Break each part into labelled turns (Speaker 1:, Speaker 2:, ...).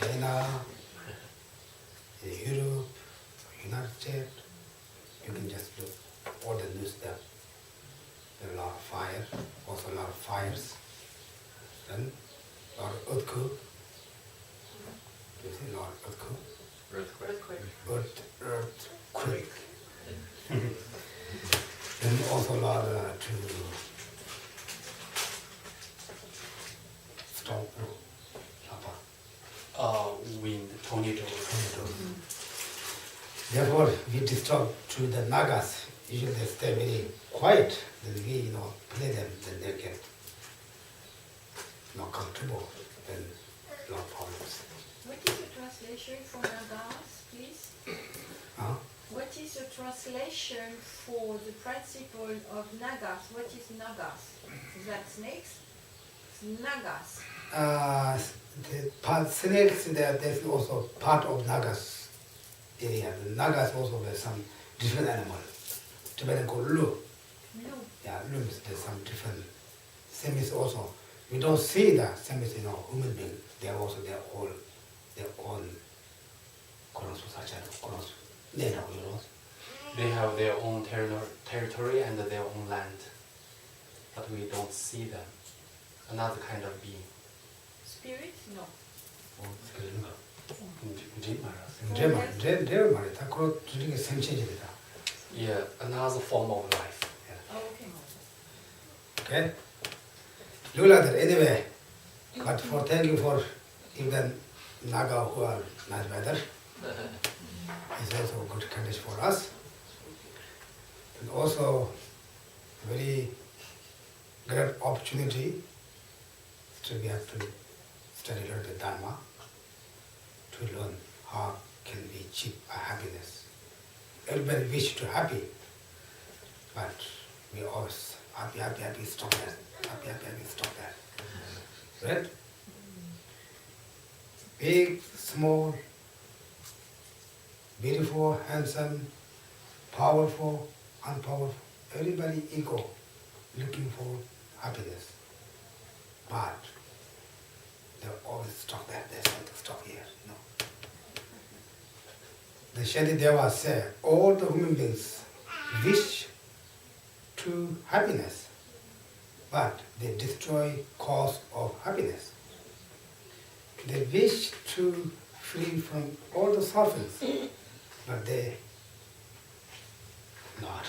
Speaker 1: China, in Europe, United States, you can just look all the news there. There are a lot of fire, also a lot of fires, then a lot of earthquake. You see a lot of earthquake? Earthquake. And also a lot to storm,
Speaker 2: wind, tornado.
Speaker 1: Therefore, we disturb to the Nagas. Usually they stay very quiet. Then we, play them. Then they get not comfortable. Then a lot of problems.
Speaker 3: What is the translation for Nagas, please?
Speaker 1: Huh?
Speaker 3: What is the translation for the principle of Nagas? What is Nagas? Is that snakes? It's Nagas.
Speaker 1: The part snakes, there's also part of Nagas area. The Nagas also there's some different animal. Tibetan called Lu.
Speaker 3: Lu.
Speaker 1: Yeah, Lums, there's some different. Same is also, we don't see that same is, human being. They are also their own
Speaker 2: They have their own territory and their own land, but we don't see them. Another kind of being.
Speaker 3: Spirit? No.
Speaker 2: Yeah, another form of life.
Speaker 3: Oh, okay.
Speaker 1: Okay? Look like that anyway. But thank you for even Naga who are nice weather. It's also a good condition for us. And also very great opportunity to we have to study a little bit Dharma to learn how can we achieve a happiness. Everybody wish to happy, but we always happy, stop that. Happy, stop that. Right? Big, small, beautiful, handsome, powerful, unpowerful, everybody ego, looking for happiness. But they always stop that, they want to stop here, The Shantideva said, all the human beings wish to happiness, but they destroy cause of happiness. They wish to free from all the sufferings, but they not.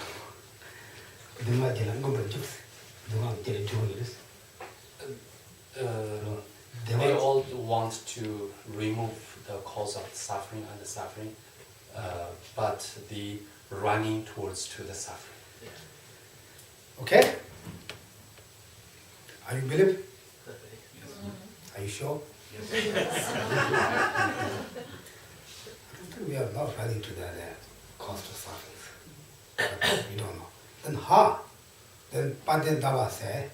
Speaker 2: They all want to remove the cause of suffering and the suffering, but the running towards to the suffering.
Speaker 1: Okay? Are you believe? Are you sure? Yes. We are not running to that cost of suffering. But we don't know. Then how? Then Thubten Damchoe said,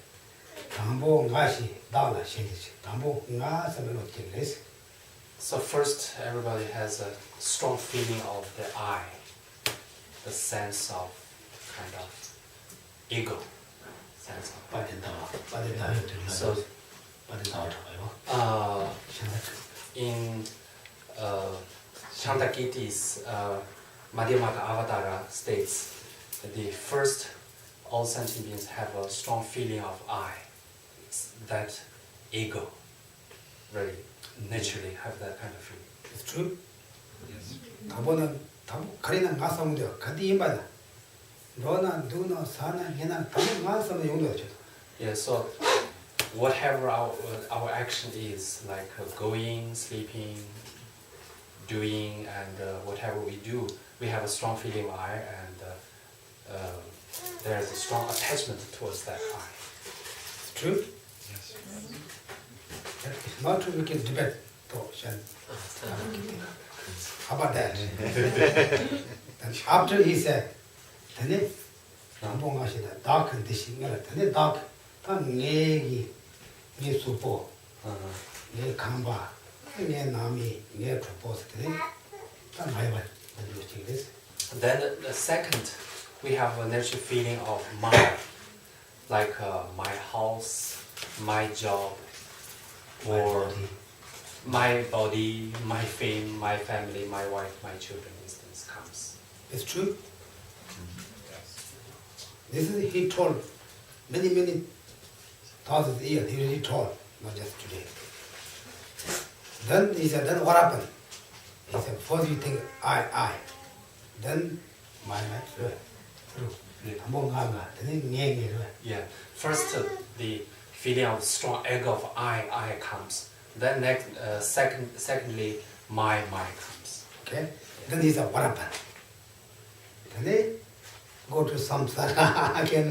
Speaker 2: So first, everybody has a strong feeling of the I, the sense of kind of ego, sense of. So in Shantakiti's Madhyamaka Avatara states that the first all sentient beings have a strong feeling of I. It's that ego, really, naturally have that kind of feeling.
Speaker 1: It's true?
Speaker 2: Yes. Yeah, so whatever our action is, like going, sleeping, doing, and whatever we do, we have a strong feeling of I, and there's a strong attachment towards that I.
Speaker 1: It's true?
Speaker 2: Yes.
Speaker 1: If not true, we can debate. How about that? And after he said, dark condition, dark, ne supo, ne kamba, ne nami, ne propose.
Speaker 2: Then the second, we have a natural feeling of mine, like my house, my job, or my body, my fame, my family, my wife, my children, these things comes.
Speaker 1: It's true. This is he told many thousands of years. He really told, not just today. Then he said, then what happened? He said, first you think I. Then my.
Speaker 2: Yeah. First, the feeling of strong ego of I comes. Then secondly, my comes.
Speaker 1: Okay. Then he said, what happened? Then they go to samsara again.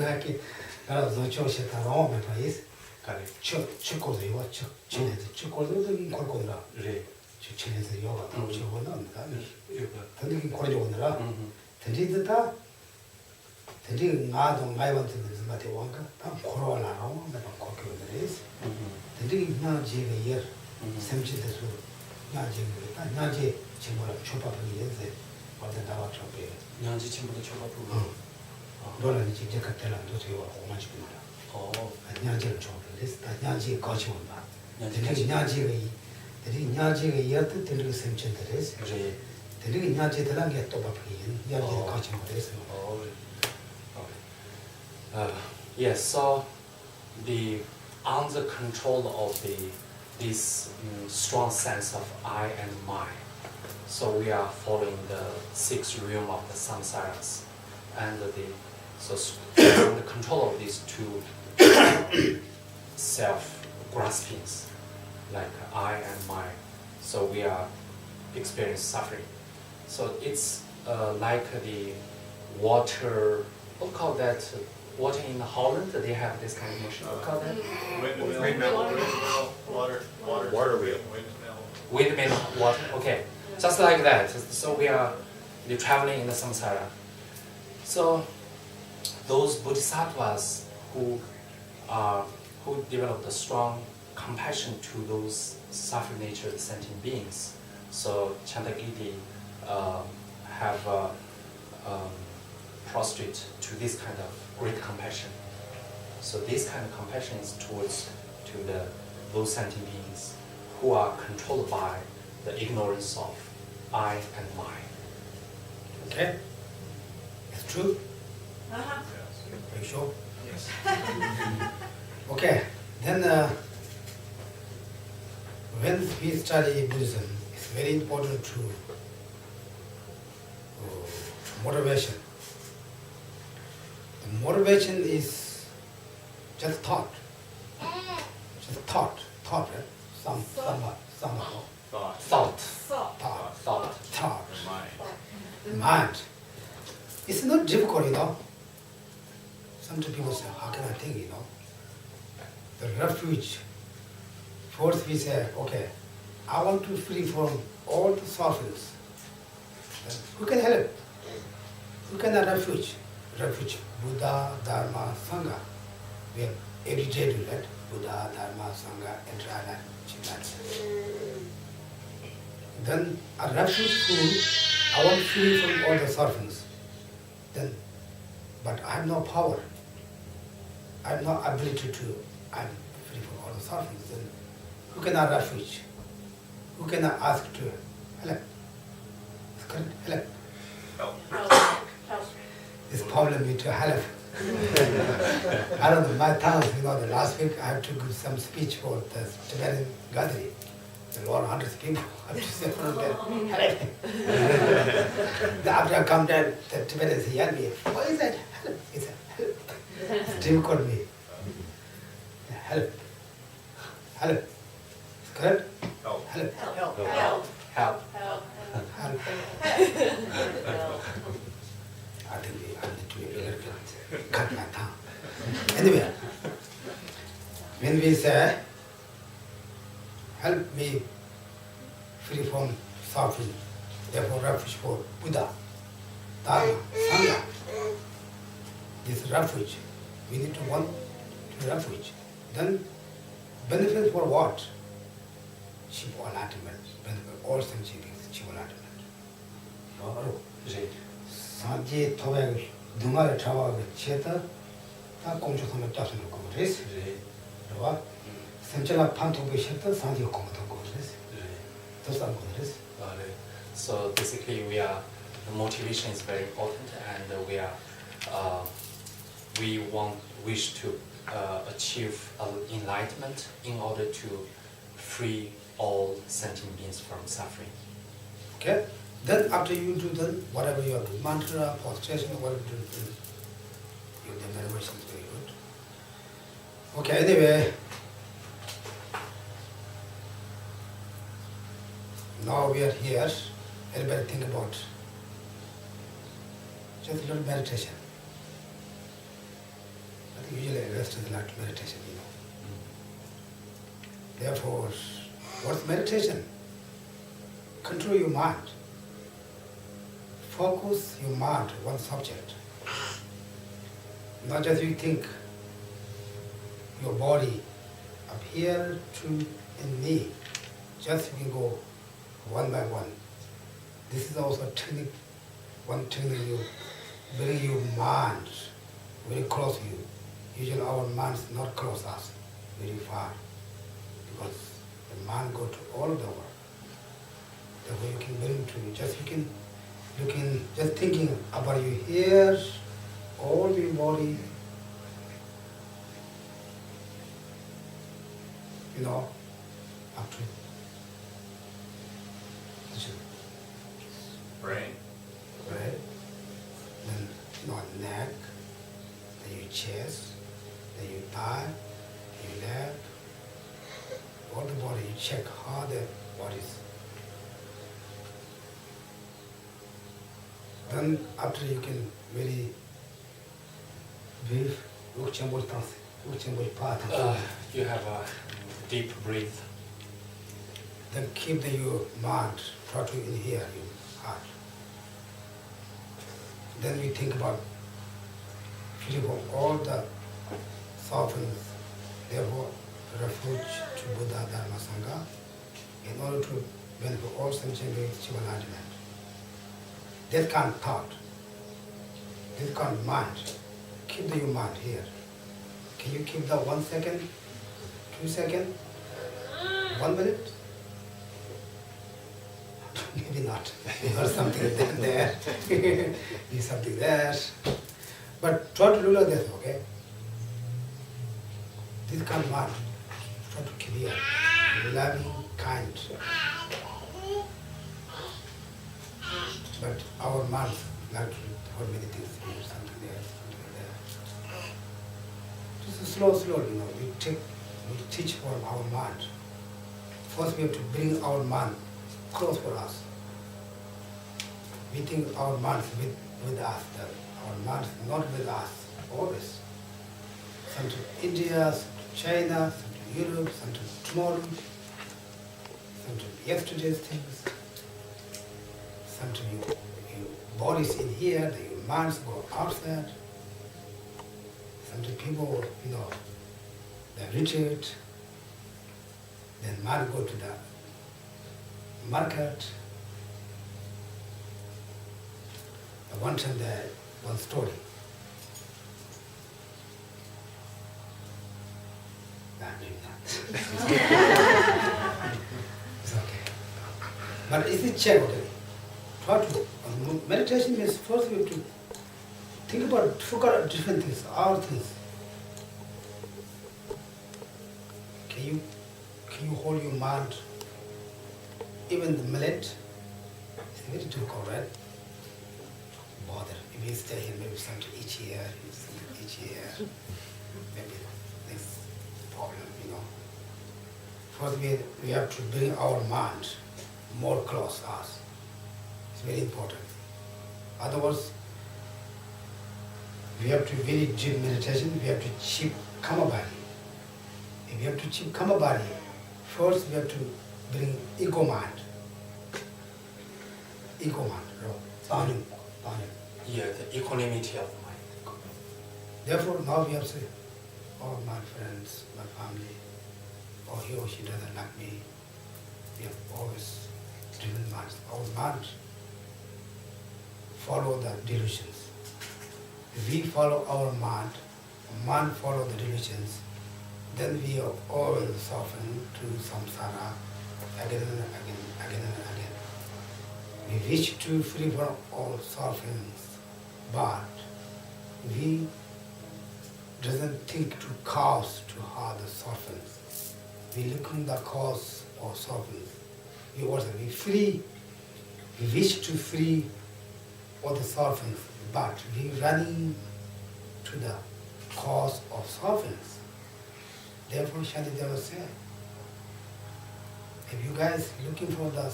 Speaker 2: Yes, so under control of this strong sense of I and my, so we are following the sixth realm of the samsaras, and so under control of these two self-graspings, like I and my, so we are experiencing suffering. So it's like the water, what call that? Water in Holland, they have this kind of machine. What call that?
Speaker 4: Water wheel.
Speaker 2: Windmill water. Okay, just like that. So we're traveling in the samsara. So those bodhisattvas who developed a strong compassion to those suffering nature sentient beings. So Chandagiri have prostrate to this kind of great compassion. So this kind of compassion is towards those sentient beings who are controlled by the ignorance of I and my.
Speaker 1: Okay? It's true?
Speaker 3: Uh-huh.
Speaker 1: Are you sure?
Speaker 4: Yes.
Speaker 1: Okay, then when we study Buddhism, it's very important to motivation. The motivation is just thought. Just thought, right? Somehow. Thought. Mind. It's not difficult, Some people say, how can I think, The refuge. First we say, okay, I want to free from all the sufferings. Then who can help? Who can refuge? Refuge. Buddha, Dharma, Sangha. We have every day do that. Buddha, Dharma, Sangha, Entrada, Chittata. Then a refuge I want free from all the sufferings. Then, but I have no power. I have no ability I'm free from all the sufferings. Then who can I refuge? Who can I ask to help? Help. This problem is to help. I don't know, my tongue, the last week I had to give some speech for the Tibetan gathering. There were hundreds of people. I have to say from there, help. After I come there, the Tibetans yell me, what is that? Help. It's help. It's difficult me. Help. Help. It's correct?
Speaker 4: Help.
Speaker 1: Help.
Speaker 2: Help.
Speaker 1: Help. I think I need to be a little bit, cut my tongue. Anyway, when we say, help me free from suffering, therefore refuge for Buddha, Dharma, Sangha. This refuge, we need to want to refuge. Then benefit for what? Chief enlightenment, benefit all sentient beings, chief enlightenment. 산지 토백 등하에 차와가 치다 다 공주선을 따서는 거 그랬어. 그래와 선체가 판토비 했던 산지 공부도 거 그랬어.
Speaker 2: So basically, the motivation is very important, and wish to achieve enlightenment in order to free all sentient beings from suffering.
Speaker 1: Okay? Then after you do then whatever you do, mantra, prostration, whatever you do, the meditation is very good. Okay, anyway. Now we are here. Everybody think about just a little meditation. I think usually rest is not meditation, Therefore, what's meditation? Control your mind. Focus your mind on one subject. Not just you think your body up here to in me. Just you can go one by one. This is also a technique, one technique you bring your mind very close to you. Usually our mind is not close to us, very far. Because the mind goes to all of the world. Therefore you can bring to just thinking about your ears, all your body, up to
Speaker 2: Brain.
Speaker 1: Right? Then neck, then your chest, then your thigh, your leg, all the body, you check how the body is. Then after you can really breathe,
Speaker 2: You have a deep breath.
Speaker 1: then keep your mind, try to inhale your heart. Then we think about feeling all the softens, therefore refuge to Buddha, Dharma, Sangha, in order to benefit all sentient beings, achieve enlightenment. That kind of thought, this kind of mind, keep your mind here. Can you keep that 1 second, 2 seconds, 1 minute? Maybe not. Or something there. Be something there. But try to do like this, okay? This kind of mind, try to keep here. Loving, kind. But our mind like to hold many things here, something there, something there. Just slow, we teach for our mind. First we have to bring our mind close for us. We think our mind is with us, our mind is not with us, always. Some to India, some to China, some to Europe, some to tomorrow, some to yesterday's things, some to your bodies in here, your minds go outside. Some to people, they retreat, then mind go to the market. One time one story. Nah, maybe not. It's okay. But if you check it, try to meditation means first you have to think about, forget different things, all things. Can you hold your mind? Even the millet, it's very difficult, right? Bother. If you stay here, maybe something each year, maybe this problem, First we have to bring our mind more close to us. It's very important. Otherwise, we have to very deep meditation, we have to achieve Kama body. If we have to achieve Kama body, first we have to bring ego mind. Bounding.
Speaker 2: Yeah, the equanimity of the mind.
Speaker 1: Therefore, now we have to say, oh, my friends, my family, or he or she doesn't like me. We have always driven minds. Our mind follow the delusions. If we follow our mind follow the delusions, then we are always soften to samsara again and again wish to free from all sufferings, but we doesn't think to cause to have the sufferings. We look at the cause of suffering. We also be free. We wish to free all the sufferings, but we running to the cause of sufferings. Therefore, Shantideva said, if you guys looking for the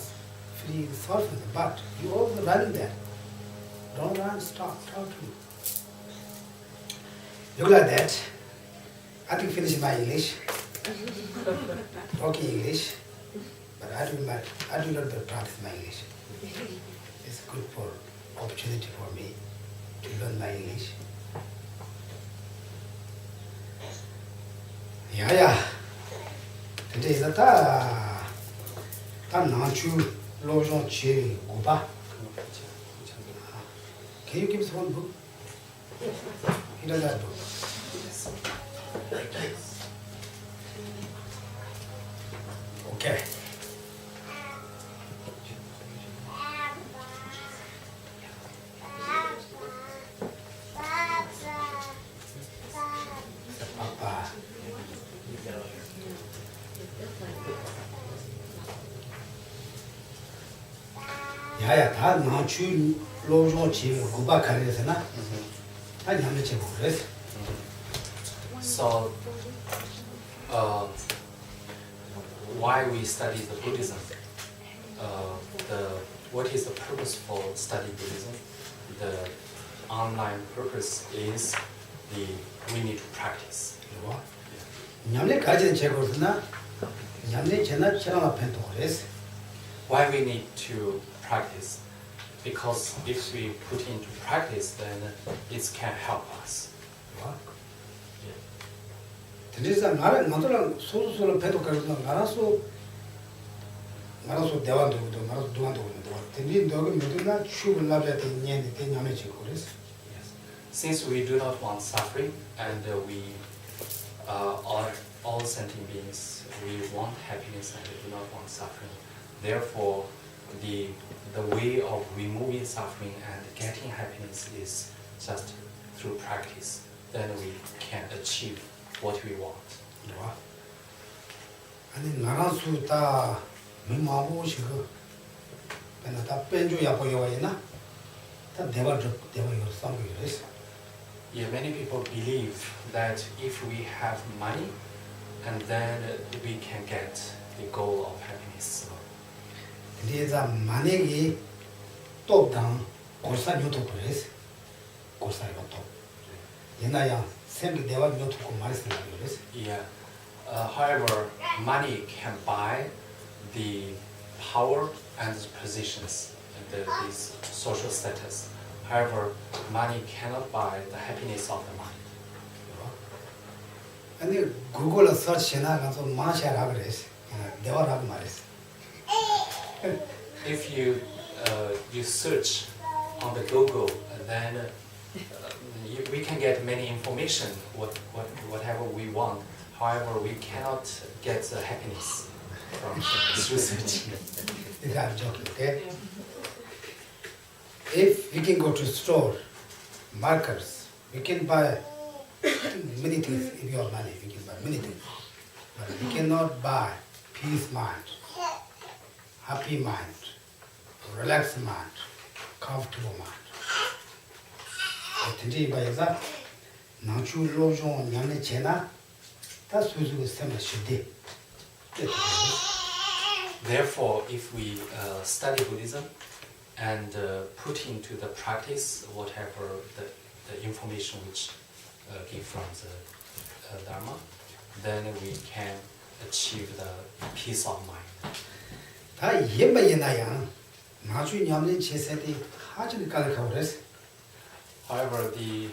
Speaker 1: free sufferings, but you also running there. Don't run, stop, talk to me. Look like that. I think finish my English. Talking English, but I do not practice my English. It's good for opportunity for me to learn my English. Yeah. Today is a ta nanchu lojon chi guba. Can you give us one book? He does that book. Okay. Papa. 야야 다 나추 로조 지 구바 카레스나 다 냠네 제 그랬어.
Speaker 2: So, why we study the Buddhism? What is the purpose for studying Buddhism? The online purpose is we need to practice.
Speaker 1: 뭐? 냠네 가지는 제 그랬으나 냠네 제나 제가 앞에도 그랬어.
Speaker 2: Why we need to practice? Because if we put into practice, then it can help us.
Speaker 1: 뭐? 진짜 나랑 소소소로 배도 가지고 나라서 대화도 하고 나라서 도안도 하고 근데 너가 뭐든가 추을 나게 되냐니 되냐면 지고 그랬어.
Speaker 2: Since we do not want suffering and we are all sentient beings, we want happiness and we do not want suffering. Therefore, the way of removing suffering and getting happiness is just through practice. Then we can achieve what we want.
Speaker 1: 와. 아니 나라서 다 미마보시고 내가 다 뺀줘야 보여야나. 다 대화 이거 싸우고 그랬어.
Speaker 2: Yeah, many people believe that if we have money, and then we can get the goal of happiness.
Speaker 1: 근데 만약에 또당 골사 요도 그랬어. 골사 요도. 옛날에 생기 대화 요도 고 말했으니까 그랬어.
Speaker 2: Yeah. However, money can buy the power and the positions and this social status. However, money cannot buy the happiness of the mind.
Speaker 1: 근데 구글에 서치나 가서 마샤라 그랬어. 대화라고 말했어.
Speaker 2: If you search on the Google, then we can get many information, whatever we want. However, we cannot get the happiness from through searching.
Speaker 1: I'm joking, okay? If we can go to store, markers, we can buy many things if you have money, we can buy many things. But we cannot buy peace mind, happy mind, relaxed mind, comfortable mind. 어떤지 봐야자 나주 로종 양내 제나 다 수수고 세면 쉽대.
Speaker 2: Therefore, if we study Buddhism and put into the practice whatever the information which came from the Dharma, then we can achieve the peace of mind.
Speaker 1: 다 예매나야 나주 냠내 제세디 하질 가르쳐 그랬어.
Speaker 2: However, the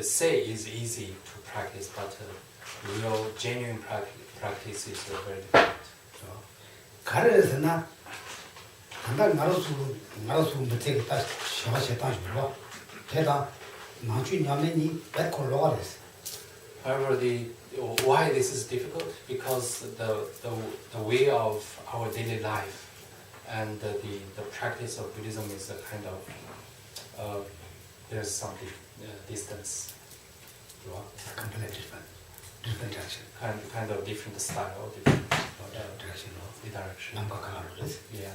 Speaker 2: say is easy to practice, but real genuine practice is very difficult.
Speaker 1: 가르쳐서나 한달 나로수 못하게 다 샤바샤다 줄어. 대다 나주 냠내니 백콜로가 됐어.
Speaker 2: However, why this is difficult? Because the way of our daily life and the practice of Buddhism is a kind of there's some distance.
Speaker 1: Completely different direction.
Speaker 2: Kind of different style, different
Speaker 1: direction.
Speaker 2: direction.
Speaker 1: 남과 강하로 그래서.
Speaker 2: Yeah.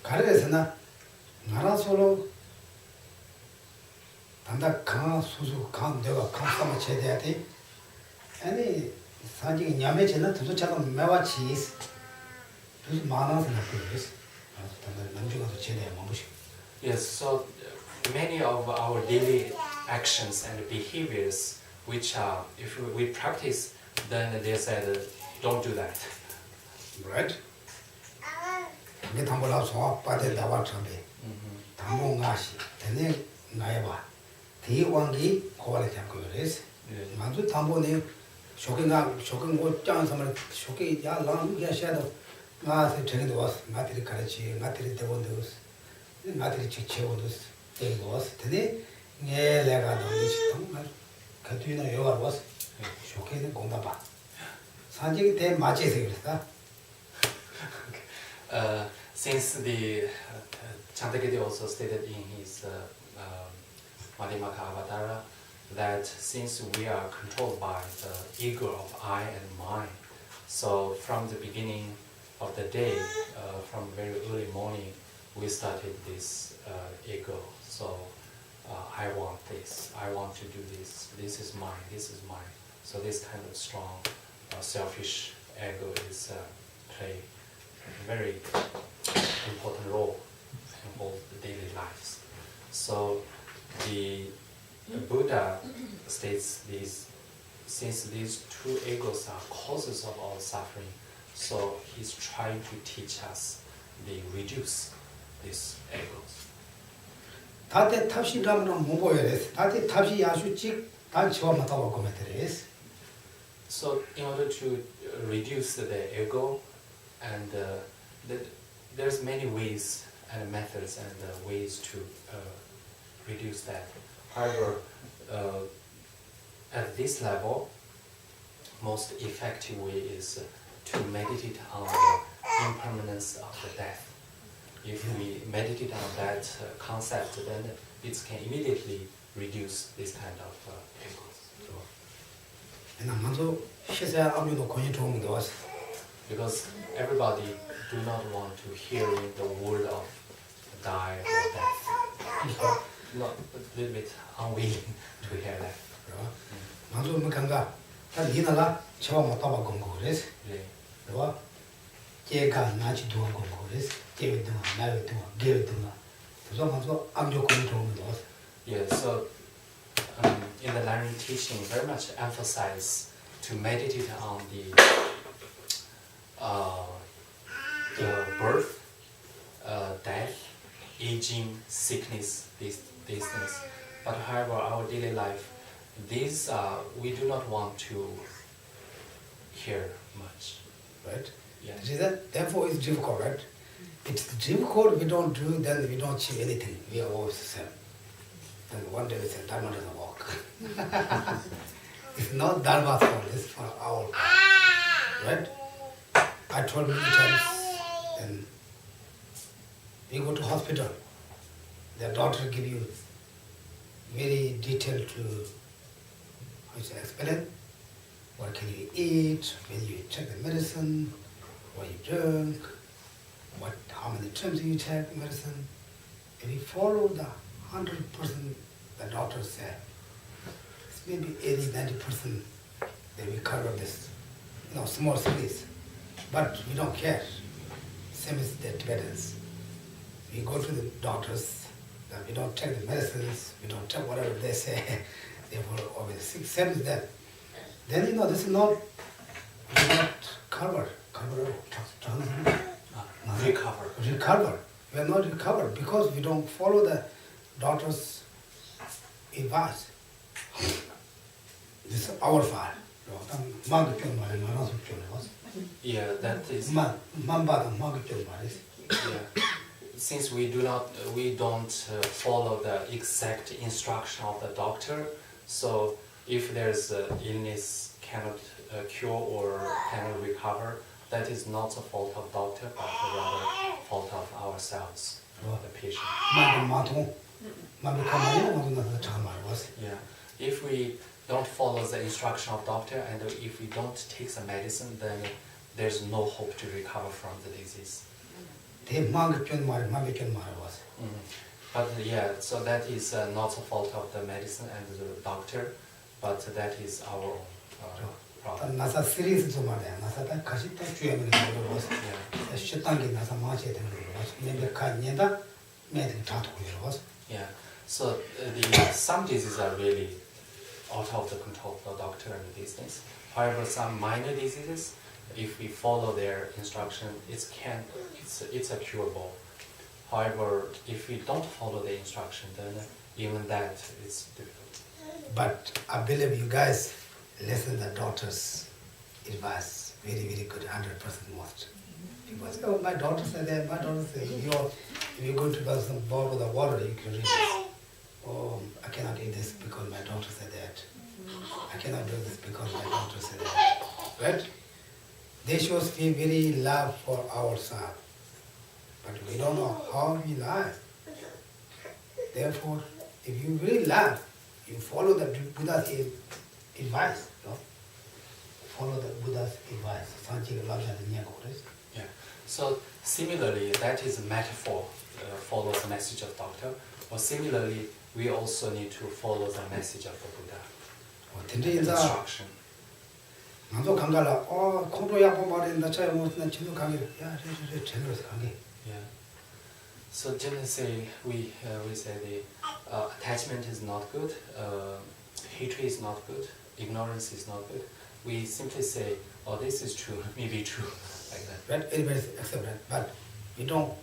Speaker 1: 가르에서는 나라 서로 단다 강 수수 강 내가 강삼을 제대해야 돼. 아니 사실 냠에지는 도저처럼 매와치 그래서 많아서 그래서 단다 남주가서 제대해 먹으시.
Speaker 2: Yes, so many of our daily actions and behaviors, which are, if we practice, then they said, don't do that.
Speaker 1: Right? 이게 담보라 소화 빠데 나와 참배. 담보 가시. 되네 나야봐. 대왕기 고발에 잡고 그래서. 만주 담보네 쇼킹가 쇼킹 못 장서면 쇼킹 야랑 야샤도 나서 저기도 왔어. 나들이 가르치 나들이 대본도 나들이 지켜오도 되고 왔어. 되네 예 내가 너무 정말 그뒤나 요가 왔어. 쇼킹은 공부봐. 산직이 대 맞이해서 그랬다.
Speaker 2: Since the Chantakiti also stated in his Madhyamaka Avatara that since we are controlled by the ego of I and mine, so from the beginning of the day, from very early morning, we started this ego. So I want this, I want to do this, this is mine, this is mine. So this kind of strong selfish ego is play a very important role in all the daily lives. So the Buddha states these, since these two egos are causes of all suffering, so he's trying to teach us the reduce these egos.
Speaker 1: 다때 탑시라면 뭐 보여야 돼. 다때 탑시 야수직 단 치워만 타고 보면 돼.
Speaker 2: So in order to reduce the ego, and there's many ways and methods and ways to reduce that. However, at this level, most effective way is to meditate on the impermanence of the death. If we meditate on that concept, then it can immediately reduce this kind of egos. Because everybody do not want to hear the word of die or death. Not a little bit unwilling to hear that.
Speaker 1: 만주 뭐 간가 다 니나라 처음 못 봐봐 공부 그래서 너 제가 나지 도와 공부 그래서 제가 나를 도와 개를 도와 그래서 만주 암조 공부 좀 넣었어.
Speaker 2: Yeah, so in the learning teaching, very much emphasize to meditate on the birth, death, aging, sickness, these things. But however, our daily life, these we do not want to hear much.
Speaker 1: Right?
Speaker 2: Yeah.
Speaker 1: See that? Therefore it's difficult, right? It's difficult, we don't do, then we don't achieve anything. We are always the same. Then one day we say, Dharma doesn't work. It's not Dharma for this, for our life. Right? I told many times, and we go to hospital, the doctor give you very detailed to explain what can you eat, when you take the medicine, what you drink, how many times you take medicine. If you follow the 100% the doctor said, it's maybe 80-90% they will cover this, small cities. But we don't care. Same as the Tibetans. We go to the doctors, we don't take the medicines, we don't take whatever they say, they were always sick. Same as that. Then this is not, we not cover. Recover. We are not recovered because we don't follow the doctor's advice. This is our fault.
Speaker 2: Yeah, that is. Yeah. Since we don't follow the exact instruction of the doctor, so if there's illness cannot cure or cannot recover, that is not the fault of doctor, but rather fault of our ourselves, the patient. Yeah. If we don't follow the instruction of doctor and if we don't take the medicine, then there's no hope to recover from the disease. But yeah, so that is not the fault of the medicine and the doctor, but that is our own problem. Yeah. So some diseases are really out of the control of the doctor and the business. However, some minor diseases, if we follow their instruction, it's a curable. However, if we don't follow the instruction, then even that is difficult.
Speaker 1: But I believe you guys listen to the doctor's advice very, very good, 100% most. People say, oh, my daughter said that, my daughter said, if you go to the bowl of the water, you can read this. Oh, I cannot eat this because my doctor said that. I cannot do this because my doctor said that. Right? They should be very love for ourselves. But we don't know how we love. Therefore, if you really love, you follow the Buddha's advice. No? Follow the Buddha's advice.
Speaker 2: Yeah. So similarly, that is a metaphor, follow the message of doctor. Or similarly, we also need to follow the message of the Buddha. Instruction. Yeah. So generally, we say the attachment is not good, hatred is not good, ignorance is not good. We simply say, oh, this is true, maybe true, like that.
Speaker 1: Right? Everybody accept that, but we don't.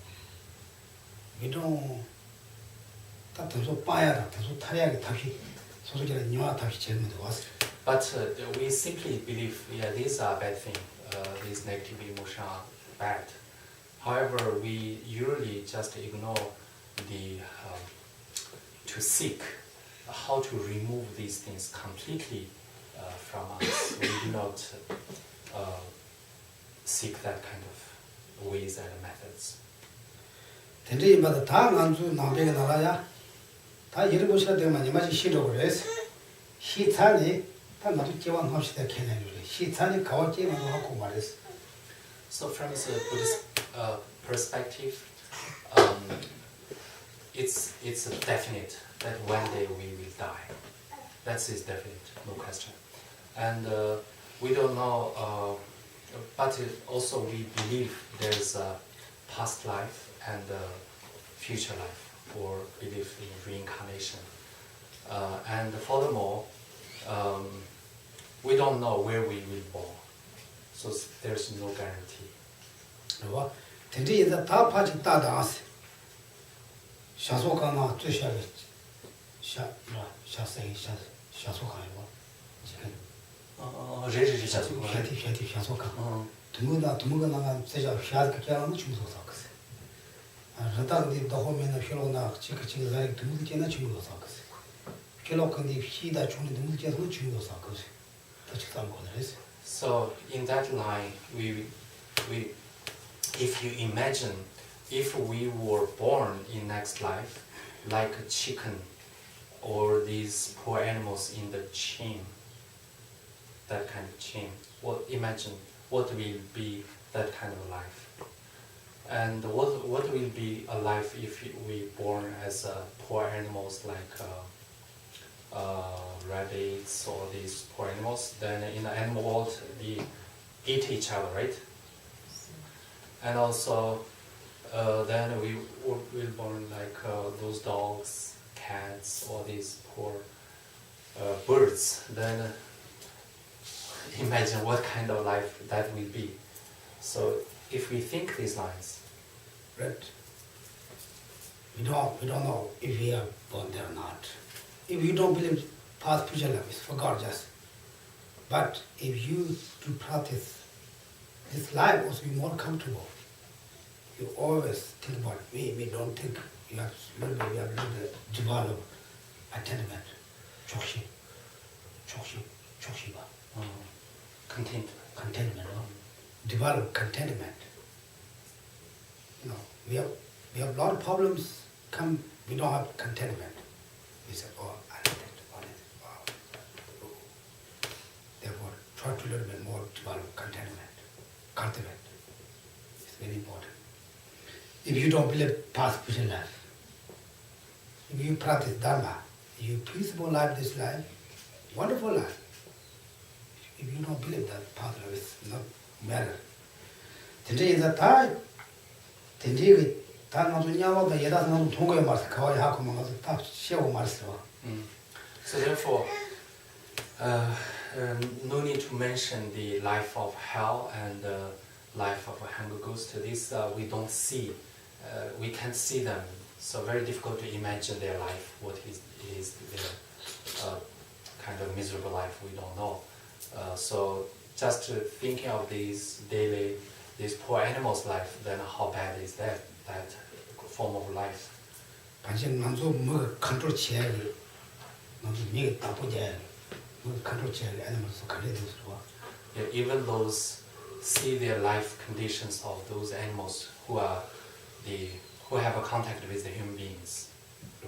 Speaker 2: But we simply believe, yeah, these are bad things, these negative emotions are bad. However, we usually just ignore to seek how to remove these things completely from us. We do not seek that kind of ways and methods. So from the Buddhist perspective, it's definite that one day we will die. That is definite, no question. And we don't know, but also we believe there's a past life and a future life, or believe in reincarnation. And furthermore, we don't know where we will born, so there's no guarantee. So in that line, if you imagine, if we were born in next life, like a chicken or these poor animals in the chain, that kind of chain, imagine what will be that kind of life. And what will be a life if we born as poor animals like rabbits or these poor animals? Then in the animal world, they eat each other, right? And also, then we will born like those dogs, cats, or these poor birds. Then imagine what kind of life that will be. So if we think these lines,
Speaker 1: right? We don't know if we are born there or not. If you don't believe past future life is for God just. But if you do practice, this life will be more comfortable. You always think about it. We don't think. We have to develop attachment, contentment. Develop contentment. We have we have a lot of problems come, we don't have contentment. We say, oh, I need it, wow. Therefore, try to a little bit more develop contentment, cultivate. It's very important. If you don't believe past future life, if you practice Dharma, you peaceful life, this life, wonderful life. If you don't believe that past life is not matter. Today is a time. Today,
Speaker 2: So therefore, no need to mention the life of hell and the life of a hungry ghost. This we don't see. We can't see them. So very difficult to imagine their life. What is their kind of miserable life? We don't know. So just thinking of these poor animals' life, then how bad is that form of life? Yeah, even those see their life conditions of those animals who have a contact with the human beings,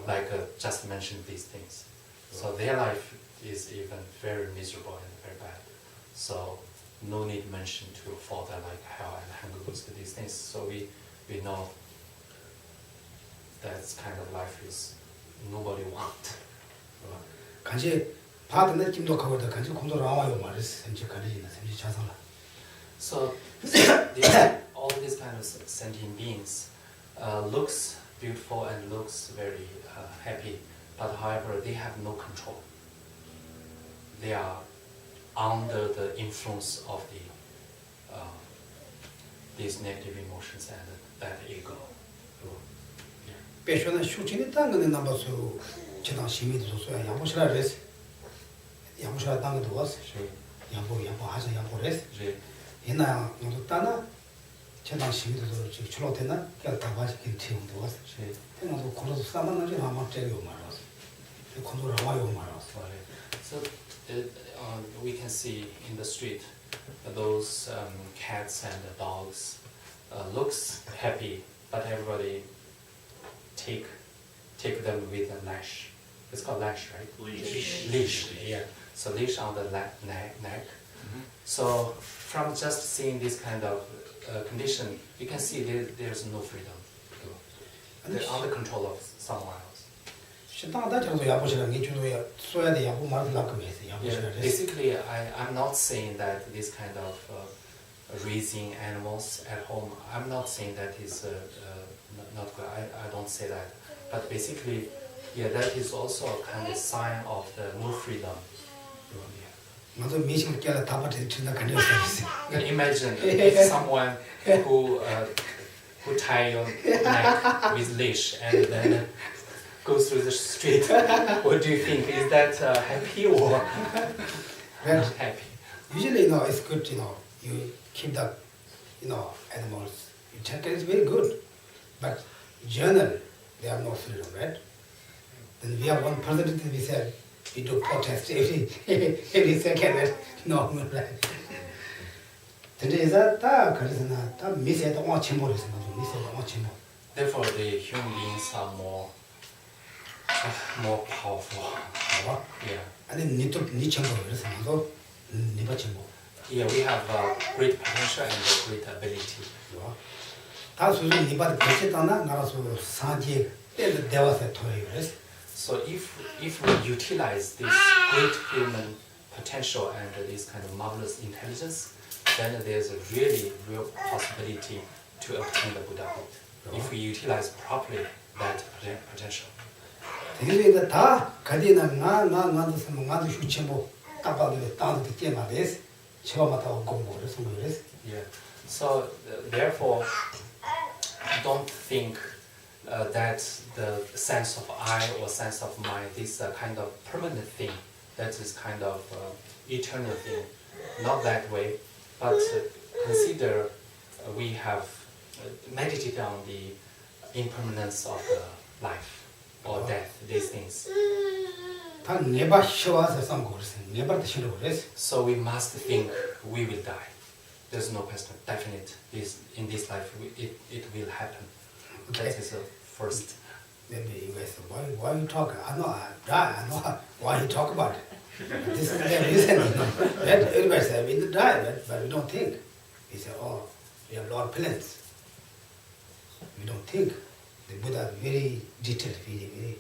Speaker 2: like just mentioned these things. So their life is even very miserable and very bad. So no need mention to further like hell and hunger ghost these things. So we know that kind of life is nobody want. So all these kind of sentient beings looks beautiful and looks very happy, but however they have no control. They are under the influence of these negative emotions and that ego. So we can see in the street those cats and dogs looks happy, but everybody take them with a lash. It's called lash, right? Leash. Yeah. So leash on the neck. Mm-hmm. So from just seeing this kind of condition, you can see there's no freedom. They're under control of someone else. Yeah, basically, I'm not saying that this kind of raising animals at home, I'm not saying that is not good. I don't say that. But basically, yeah, that is also a kind of sign of the no freedom. Can you imagine if someone who tie your neck with leash and then goes through the street, what do you think? Is that happy or not happy?
Speaker 1: Usually, it's good, you keep the, animals. You check it, it's very good. But generally, they have no freedom, right? Then we have one person, we said, we do protest every second, right? No, right? Today is that,
Speaker 2: Therefore, the human beings are more powerful. Yeah. Yeah, we have great potential and great ability. So if we utilize this great human potential and this kind of marvelous intelligence, then there's a real possibility to obtain the Buddhahood. If we utilize properly that potential. Yeah. So therefore, don't think that the sense of I or sense of mind is a kind of permanent thing. That is kind of eternal thing. Not that way, but consider we have meditated on the impermanence of the life or death, these things. So we must think we will die. There's no question, definite. In this life, it will happen. That is the first.
Speaker 1: Maybe you guys say, why you talk? I know why you talk about it. This is the reason, right? Everybody says we die, right? But we don't think. We say, oh, we have a lot of plans. We don't think. The Buddha is very detailed, very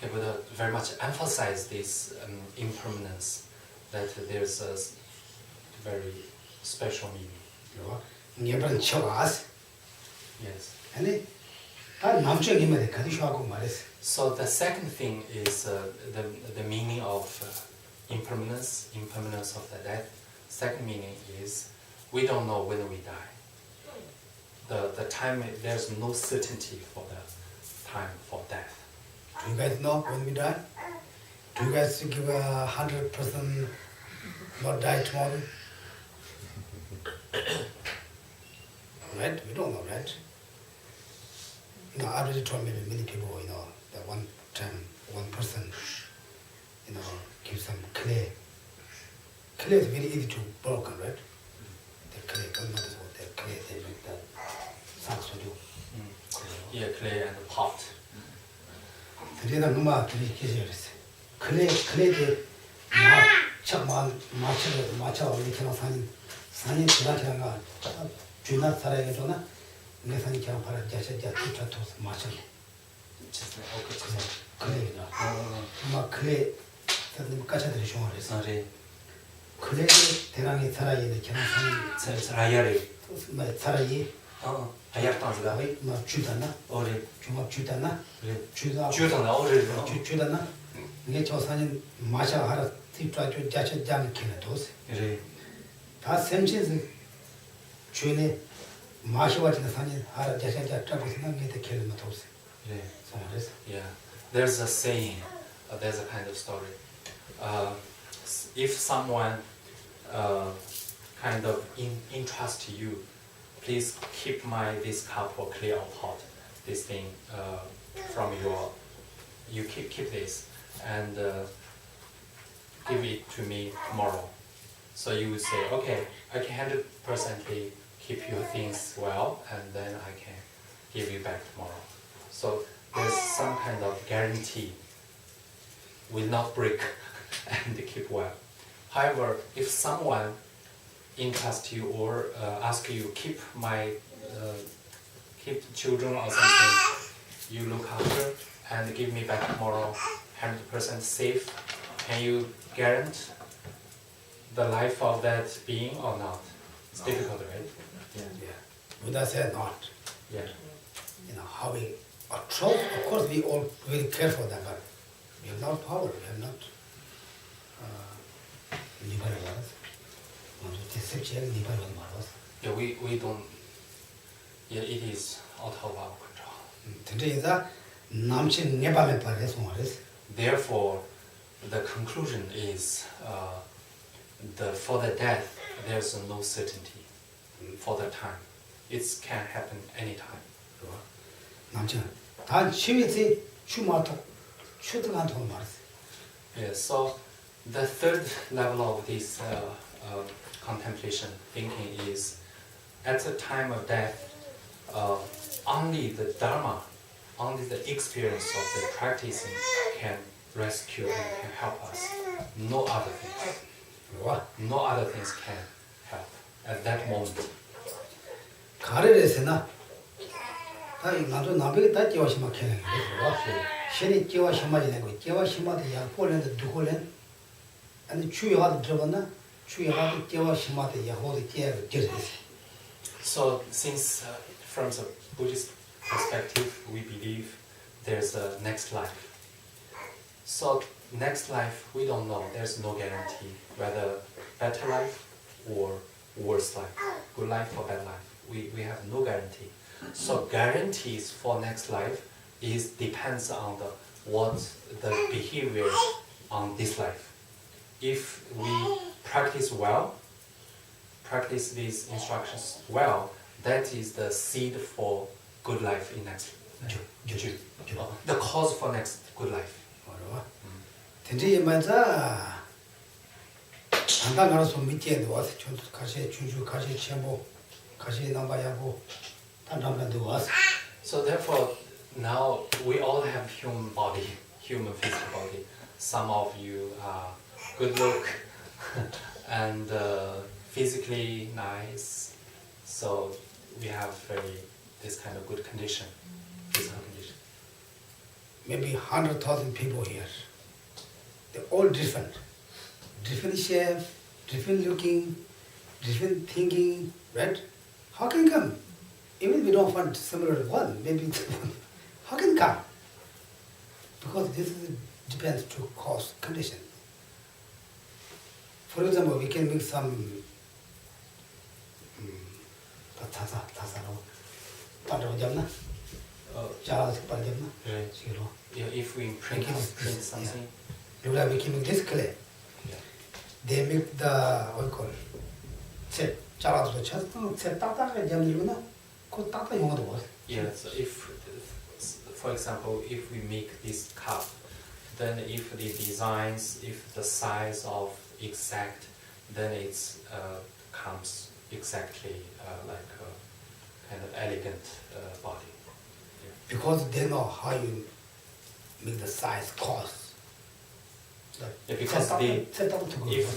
Speaker 2: Okay, Buddha very much emphasize this impermanence, that there's a very special meaning. Yes. So the second thing is the meaning of impermanence of the death. Second meaning is we don't know when we die. The time, there's no certainty for the time for death.
Speaker 1: Do you guys know when we die? Do you guys give 100% not die tomorrow? Right? We don't know, right? You know, I already told many people, you know, that one time, one person, you know, give some clay. Clay is very easy to broken, right? The clay, don't notice what the clay they make that sounds to do.
Speaker 2: Yeah, clay and pot.
Speaker 1: 근데 나 누마 들이 계셔야겠어. 클레이데 마차 올리처럼 산이 지나치는가 주나 살아야 되나? 내 산이 그냥 바로 자셔자 투자토스 마셔. 클레이다. 막 클레이 사람 까쳐들이 좋아해서. 클레이 대랑이 살아야 돼. 그냥 산이
Speaker 2: 살아야래.
Speaker 1: 살아야.
Speaker 2: 아약당스가
Speaker 1: 막 주다나?
Speaker 2: 어리
Speaker 1: 중학 주다나?
Speaker 2: 주다나
Speaker 1: 주다나? 이게 저 산이 마셔 하라 투자토 자셔자는 게는 도스.
Speaker 2: 그래.
Speaker 1: 다 샘신스 주인의 마셔가지고 산이 하라 자셔자 잡으시는 게 게는 도스.
Speaker 2: 그래.
Speaker 1: so
Speaker 2: Yeah, there's a saying, there's a kind of story. If someone kind of entrust you, please keep this cup or clay or pot, this thing from you keep this and give it to me tomorrow. So you will say, okay, I can 100% keep your things well, and then I can give you back tomorrow. So there's some kind of guarantee will not break and keep well. However, if someone entrust you or ask you keep children or something, you look after and give me back tomorrow, 100% safe, can you guarantee the life of that being or not? It's difficult, right?
Speaker 1: Yeah. Buddha said not.
Speaker 2: Yeah.
Speaker 1: You know, how we of course we all very careful that, but we have not power, we have not
Speaker 2: Yeah, we don't. Yeah, it is out of our control. Therefore, the conclusion is for the death, there's no certainty for the time. It can happen anytime. Yeah, so the third level of this contemplation thinking is at the time of death, only the Dharma, only the experience of the practicing can rescue and can help us. No other things. No other things can help at that moment.
Speaker 1: 나도 나베게 다 끼워 심어 캐는 거야. 신이 끼워 심어지는 거. 끼워 심어도 야 꼴렌도 두골렌. 아니 주의하도 들어봤나? 주의하도 끼워 심어도 야 호도 끼워 들으세요.
Speaker 2: So since from the Buddhist perspective we believe there's a next life. So next life we don't know. There's no guarantee whether better life or worse life, good life or bad life. We have no guarantee. So guarantees for next life depends on the behavior on this life. If we practice these instructions well, that is the seed for good life in next life. The cause for next good life.
Speaker 1: 근데 맞아. 간단하게 좀 밑에 놓아서 가시 주주 가시 첨부 가시 남바야고
Speaker 2: So therefore, now we all have human body, human physical body. Some of you are good look and physically nice. So we have this kind of good condition, physical condition.
Speaker 1: Maybe 100,000 people here. They're all different. Different shape, different looking, different thinking, right? How can it come? Even we don't find similar one, maybe how can it come? Because this depends to cause condition. For example, we can make some
Speaker 2: Yeah, if we print something.
Speaker 1: We can make this clay.
Speaker 2: Yeah.
Speaker 1: They make the what you call it?
Speaker 2: Yeah, so if, for example, if we make this cup, then if the designs, if the size of exact, then it's comes exactly like a kind of elegant body. Yeah.
Speaker 1: Because they know how you make the size cost.
Speaker 2: Yeah, because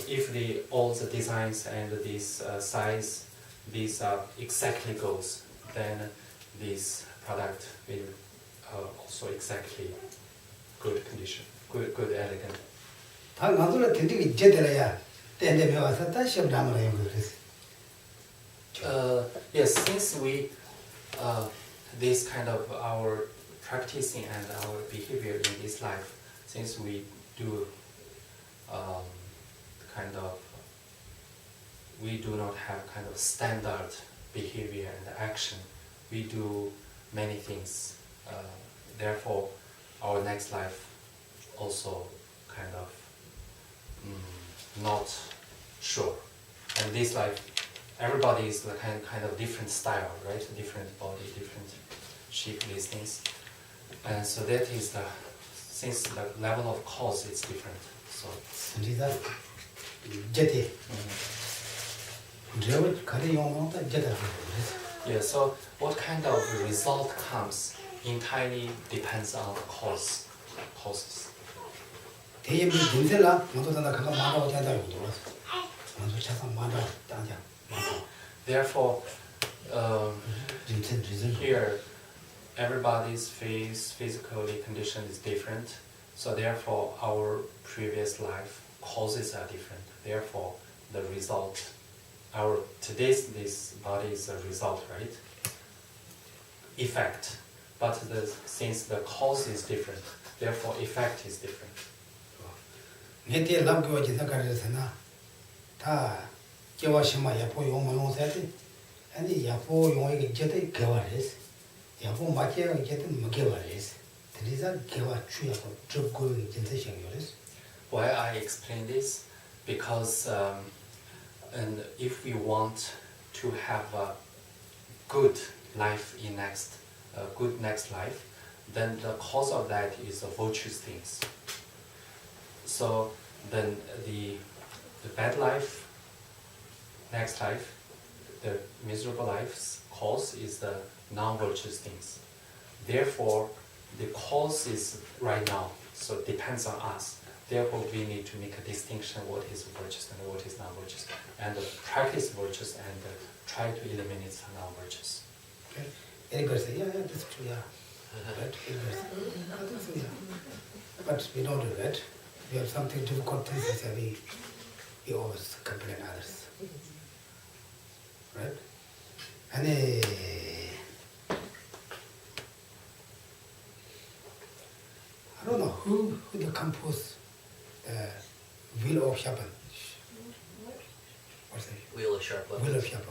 Speaker 2: if all the designs and this size, these are exactly goes, then this product will also exactly good condition, good elegant. Yes, since we this kind of our practicing and our behavior in this life, since we do we do not have kind of standard behavior and action. We do many things. Therefore, our next life also kind of not sure. And this life, everybody is the kind of different style, right? Different body, different shape, these things. And so that is since the level of cause is different. So. Yeah, so what kind of result comes entirely depends on the causes. Therefore, here everybody's physical condition is different. So therefore, our previous life causes are different. Therefore, the result, this body is a result, right? Effect. But since the cause is different, therefore effect is different. Why I explain this? Because and if we want to have a good life in good next life, then the cause of that is the virtuous things. So then the bad life, next life, the miserable life's cause is the non-virtuous things. Therefore, the cause is right now, so it depends on us. Therefore, we need to make a distinction what is virtuous and what is non-virtuous, and practice virtuous and try to eliminate non-virtuous.
Speaker 1: Okay. Anybody say, yeah, that's true, yeah. Right? I think so, yeah. But we don't do that. We have something difficult things, we always complain others. Right? And I don't know who the compose Wheel of Shaban. What's that?
Speaker 4: Wheel of Sharp Weapons.
Speaker 1: Wheel of Shaban.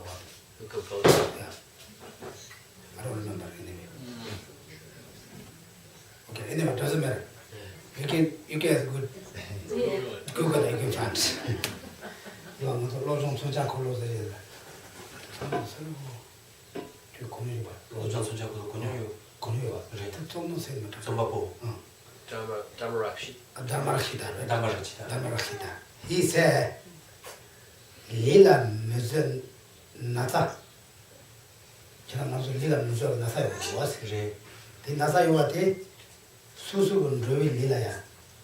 Speaker 4: Who composed it?
Speaker 1: Yeah. I don't remember anyway. Okay, anyway, it doesn't matter. You guys good. Google it, you can find it. He said, Lila Muzen Nata 저는 나서 리가 누서 나사요 왔어.
Speaker 2: 네.
Speaker 1: 이 나사요 왔대 수수군 로이 리라야.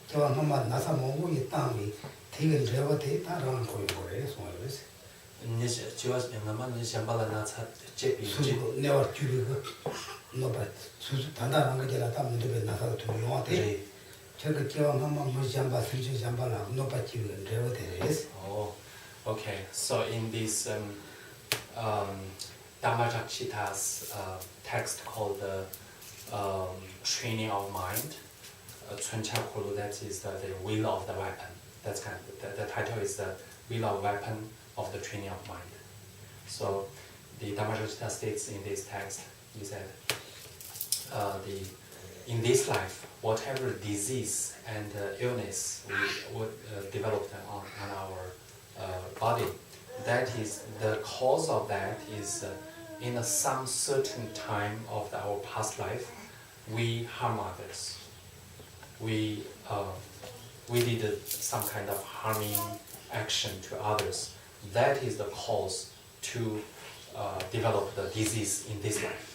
Speaker 1: 저와 엄마 나사 먹고 땅이 되게 저한테 따라온 거예요. 소리를.
Speaker 2: 이제 지와 영감만 이제 발라나 제비
Speaker 1: 수수 내가 주고 너봐 수수 단단한 거 제가 다 문제 나사가 좀 용한테. 저거 저와 엄마 뭐 잠바 수수 잠바나 너봐 지금 저한테.
Speaker 2: Oh, okay. So in this Dhammacakkhita's text called the Training of Mind, Chunchakulu, that is the will of the weapon. That's kind of, the title is the will of weapon of the training of mind. So the Dhammacakkhita states in this text, he said, in this life, whatever disease and illness we would develop on our body, that is the cause of that is in some certain time of our past life, we harm others. We did some kind of harming action to others. That is the cause to develop the disease in this life.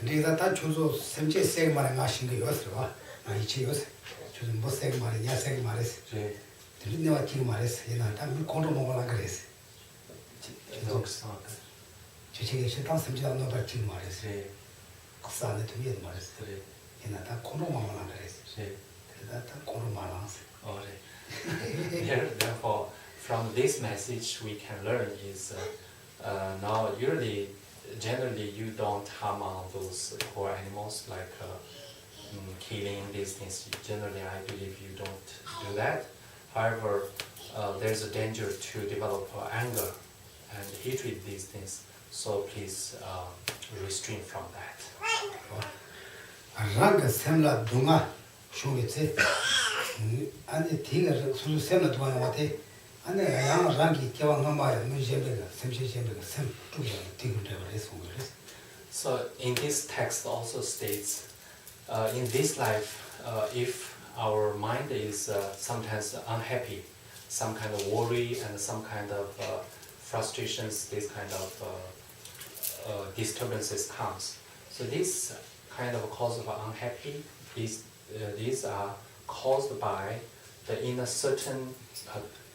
Speaker 1: 근데 다 주소 semche seg 말에 마신 거 요스와 이치 요스 주소 뭐 seg 말에 야 seg 말에서
Speaker 2: 네.
Speaker 1: 근데 내가 지금 말했어 얘는 다 공로 먹으라 그랬어 저쪽에 실당 semche다 너가 지금 말했어
Speaker 2: 네.
Speaker 1: 국산에 두면 말했어
Speaker 2: 네.
Speaker 1: 얘는 다 공로 먹으라 그랬어
Speaker 2: 네.
Speaker 1: 그래서 다 공로 말았어
Speaker 2: Oh, therefore, from this message we can learn is now generally you don't harm on those poor animals like killing these things. Generally, I believe you don't do that. However, there's a danger to develop anger and hatred these things. So please restrain from that.
Speaker 1: 랑 semla dunga 쇼게체 아니 티가 수수 semla dun가 와테 아니 양 랑기 개왕 엄마야 문제가 sem체체가 sem 두개 티가 그래서 그래서
Speaker 2: So in this text also states, in this life, if our mind is sometimes unhappy, some kind of worry and some kind of frustrations, this kind of disturbances comes. So this kind of cause of unhappy, these are caused by in a certain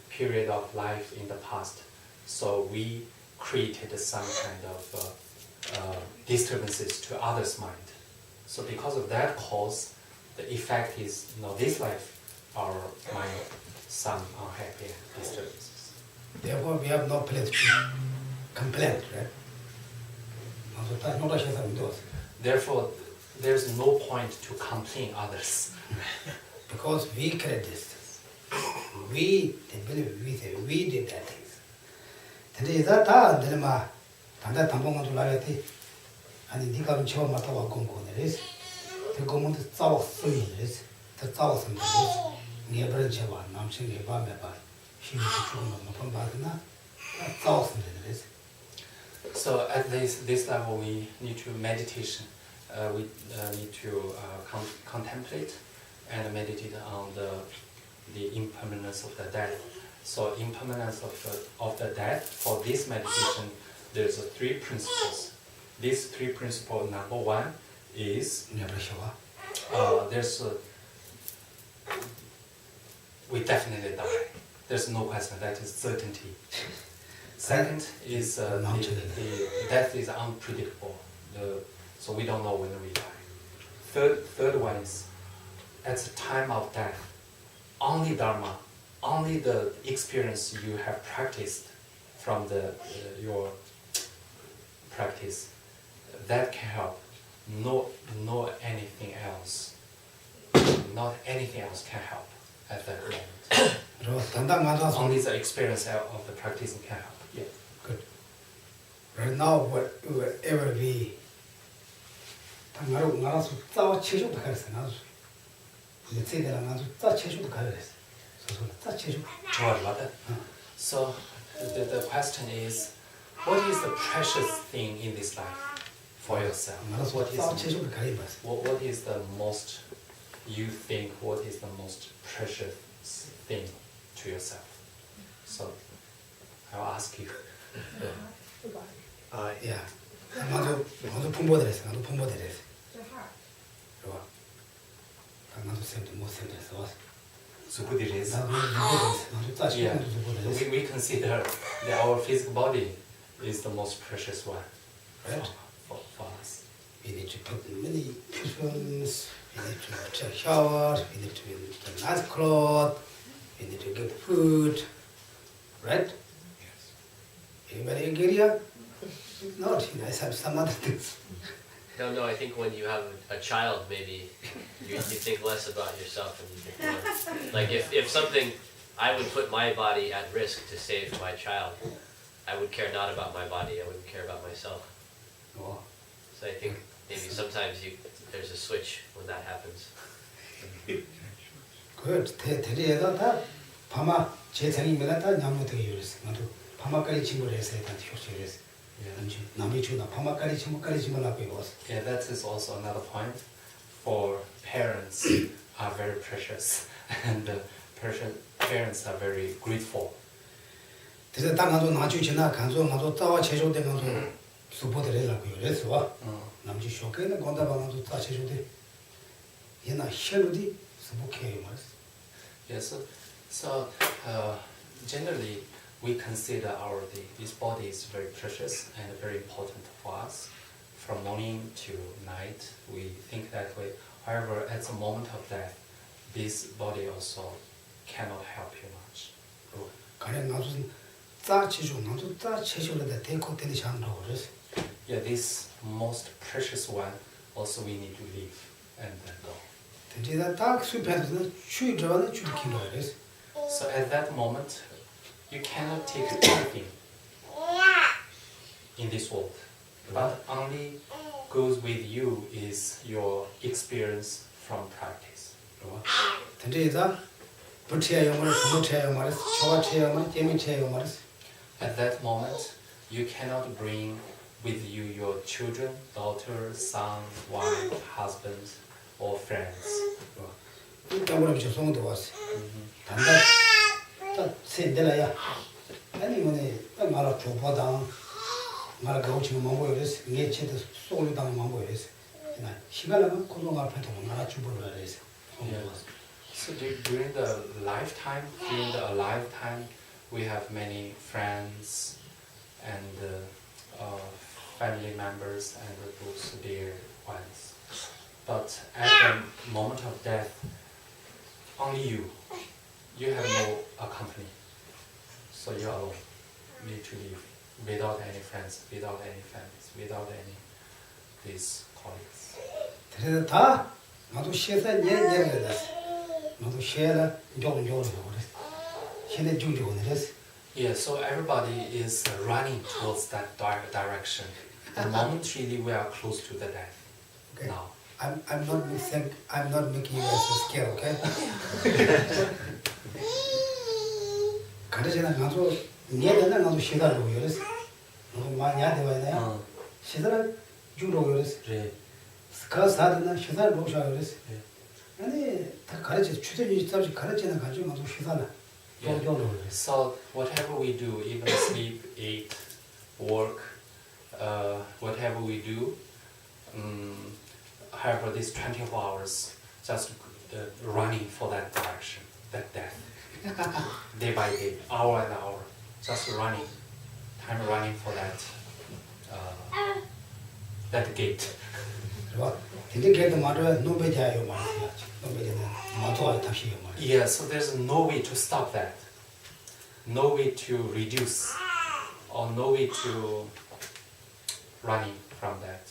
Speaker 2: period of life in the past. So we created some kind of disturbances to others' mind. So because of that cause, the effect is, this life, our mind, some unhappy disturbances.
Speaker 1: Therefore, we have no place to complain, right?
Speaker 2: Therefore, there's no point to complain others.
Speaker 1: Because we create this. We did that things. 근데 다 내가 단다 담봉도 라야티 아니 네가 처음 맡아 와 공고네레스 그 공문도 싸워 쓰이레스 더 싸워서 말이스 네버는 제가 남친이 밤에 봐 힘이 주는 거 받나 싸워서 되레스.
Speaker 2: So at this level, we need to meditation. We need to contemplate and meditate on the impermanence of the death. So impermanence of the death, for this meditation, there's 3 principles. These 3 principles, number 1 is we definitely die. There's no question, that is certainty. Second is the death is unpredictable, so we don't know when we die. Third one is at the time of death, only Dharma, only the experience you have practiced from your practice, that can help. No anything else. Not anything else can help at that moment. Only the experience of the practicing can help. Yeah.
Speaker 1: Good. Right now, whatever we 나라서 싸워 체조도 가르쳐 나서 이제들은 나서 싸 체조도 가르쳐. 싸 체조.
Speaker 2: So the question is, what is the precious thing in this life for yourself? What is the most you think? What is the most precious thing to yourself? So I'll ask you.
Speaker 1: Yeah. 나도 풍부들했어. 나도 풍부들했어.
Speaker 3: The heart.
Speaker 1: 그거. 나도 쌤도 못 쌤들했어.
Speaker 2: Zubudiris.
Speaker 1: 나도 풍부들했어. 나도 따지고
Speaker 2: Yeah.
Speaker 1: 나도 풍부들했어.
Speaker 2: We consider that our physical body is the most precious one
Speaker 1: Right?
Speaker 2: for us.
Speaker 1: We need to put many cushions. We need to take shower. We need to get nice clothes. We need to get food. Right? Yes. Anybody agree here? Not. You know, some other things.
Speaker 4: No, I think when you have a child, maybe you think less about yourself and you think more. Like if something, I would put my body at risk to save my child. I would care not about my body. I wouldn't care about myself.
Speaker 1: Oh.
Speaker 4: So I think maybe sometimes there's a switch when that happens.
Speaker 1: Good. 대리에다 다 파마 재생이면 다 냠무되게 요랬어. 나도 파마까지 친구를 해서 다 효시를 했어. 남이 주나 파마까지 친구까지 친구 나고 왔어.
Speaker 2: Yeah, that is also another point. For parents are very precious, and parents are very grateful.
Speaker 1: 그래서 딱 나도 나주 지나 간소 나도 따와 제조된 간소 수보들이라고 그랬어. 남주 쇼케는 건다 방도 따 제조돼. 얘나 헬로디 수보케 말았어.
Speaker 2: Yes, so generally we consider this body is very precious and very important for us. From morning to night, we think that way. However, at the moment of death, this body also cannot help you much.
Speaker 1: 가령 나도 따 제조 나도 따 제조를 대코 때리 장라고 그랬어.
Speaker 2: Yeah, this most precious one also we need to live and then go.
Speaker 1: 근데 딱 수패에서 추위 들어가는 추리 키는 그랬어.
Speaker 2: So at that moment, you cannot take anything in this world, but only goes with you is your experience from practice.
Speaker 1: 근데 불체야 영어를 부모체야 말했어. 초아체야 말, 재미체야 말했어.
Speaker 2: At that moment, you cannot bring with you your children, daughter, son, wife, husband, or friends.
Speaker 1: 이따구나 조성도 왔어. 단다 딱 세대라야. 아니 뭐네 딱 말아 조보다 말아 가오치는 망고 이랬어. 이게 제도 소리 당한 망고 이랬어. 나 시간은 고동 앞에도 말아 주보를 이랬어.
Speaker 2: So during the lifetime, we have many friends and family members and those dear ones. But at the moment of death, only you have no company. So you're alone. You need to live without any friends, without any families, without any these colleagues.
Speaker 1: 그래서 다 나도 시에서 얘기를 했어. 나도 시에라 조금조금 그랬어. 시에 중조금 그랬어.
Speaker 2: Yeah, so everybody is running towards that direction. The moment really we are close to the death.
Speaker 1: Okay.
Speaker 2: Now.
Speaker 1: I'm not making you guys scared, okay? 가르치나 가서 얘는 나도 시달고 그랬어. 너무 많이 하대 와야 시달 주로 그랬어.
Speaker 2: 네.
Speaker 1: 스카사드나 시달 로샤 그랬어.
Speaker 2: 네.
Speaker 1: 아니 다 가르치 추천이 있다지 가르치나 가지고 나도 시달나.
Speaker 2: So whatever we do, even sleep, eat, work, whatever we do, however, these 24 hours just running for that direction, that death, day by day, hour and hour, just running, time running for that gate. Yeah, so there's no way to stop that, no way to reduce, or no way to running from that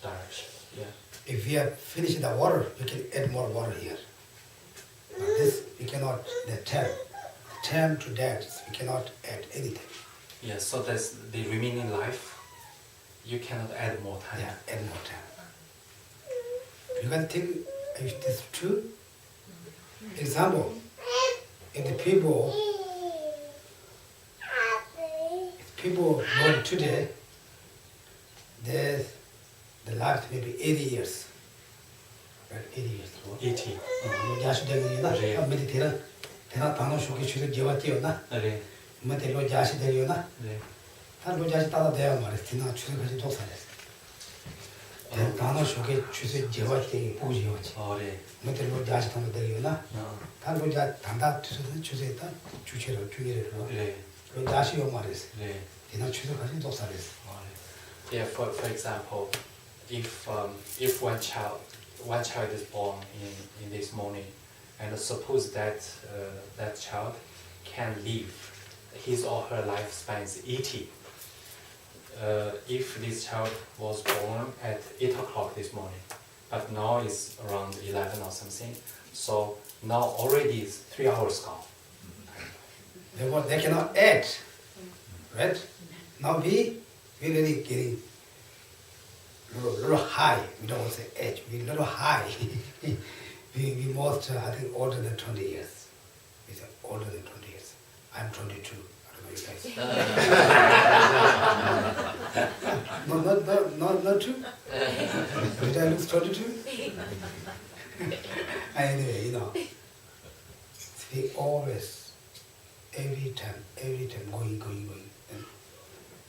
Speaker 2: direction. Yeah.
Speaker 1: If we have finished the water, we can add more water here. But this we cannot. The time to that we cannot add anything.
Speaker 2: Yeah. So that's the remaining life. You cannot add more time.
Speaker 1: Yeah, add more time. You can think if this is true. Example, if the people born today, the life may be 80 years. Right, 80 years.
Speaker 2: 80.
Speaker 1: 야시되기나 메디테라 대나 단어 속에 주서 제와 뛰었나?
Speaker 2: 네.
Speaker 1: 메디로 야시되기나?
Speaker 2: 네.
Speaker 1: 탄고자시 따다 대야 말이야. 지나 추석까지 독사했어. 단어 속에 추석 제와때 보지 요지.
Speaker 2: 네.
Speaker 1: 뭐들 뭐 자시 탄도 되려나? 탄고자 단다 추석했다 주체로 주의를.
Speaker 2: 네.
Speaker 1: 그 자시 요 말이었어.
Speaker 2: 네.
Speaker 1: 지나 추석까지 독사했어.
Speaker 2: Yeah, for example, if one child is born in this morning, and suppose that that child can live his or her lifespan is 80. If this child was born at 8 o'clock this morning, but now it's around 11 or something, so now already is 3 hours gone.
Speaker 1: They cannot add, right? Now we really getting little high. We don't want to say age. We little high. we most I think older than 20 years. We say older than 20 years. I'm 22. I don't know you guys. Not true. Did I look 22? Anyway, you know, we always, every time, going. And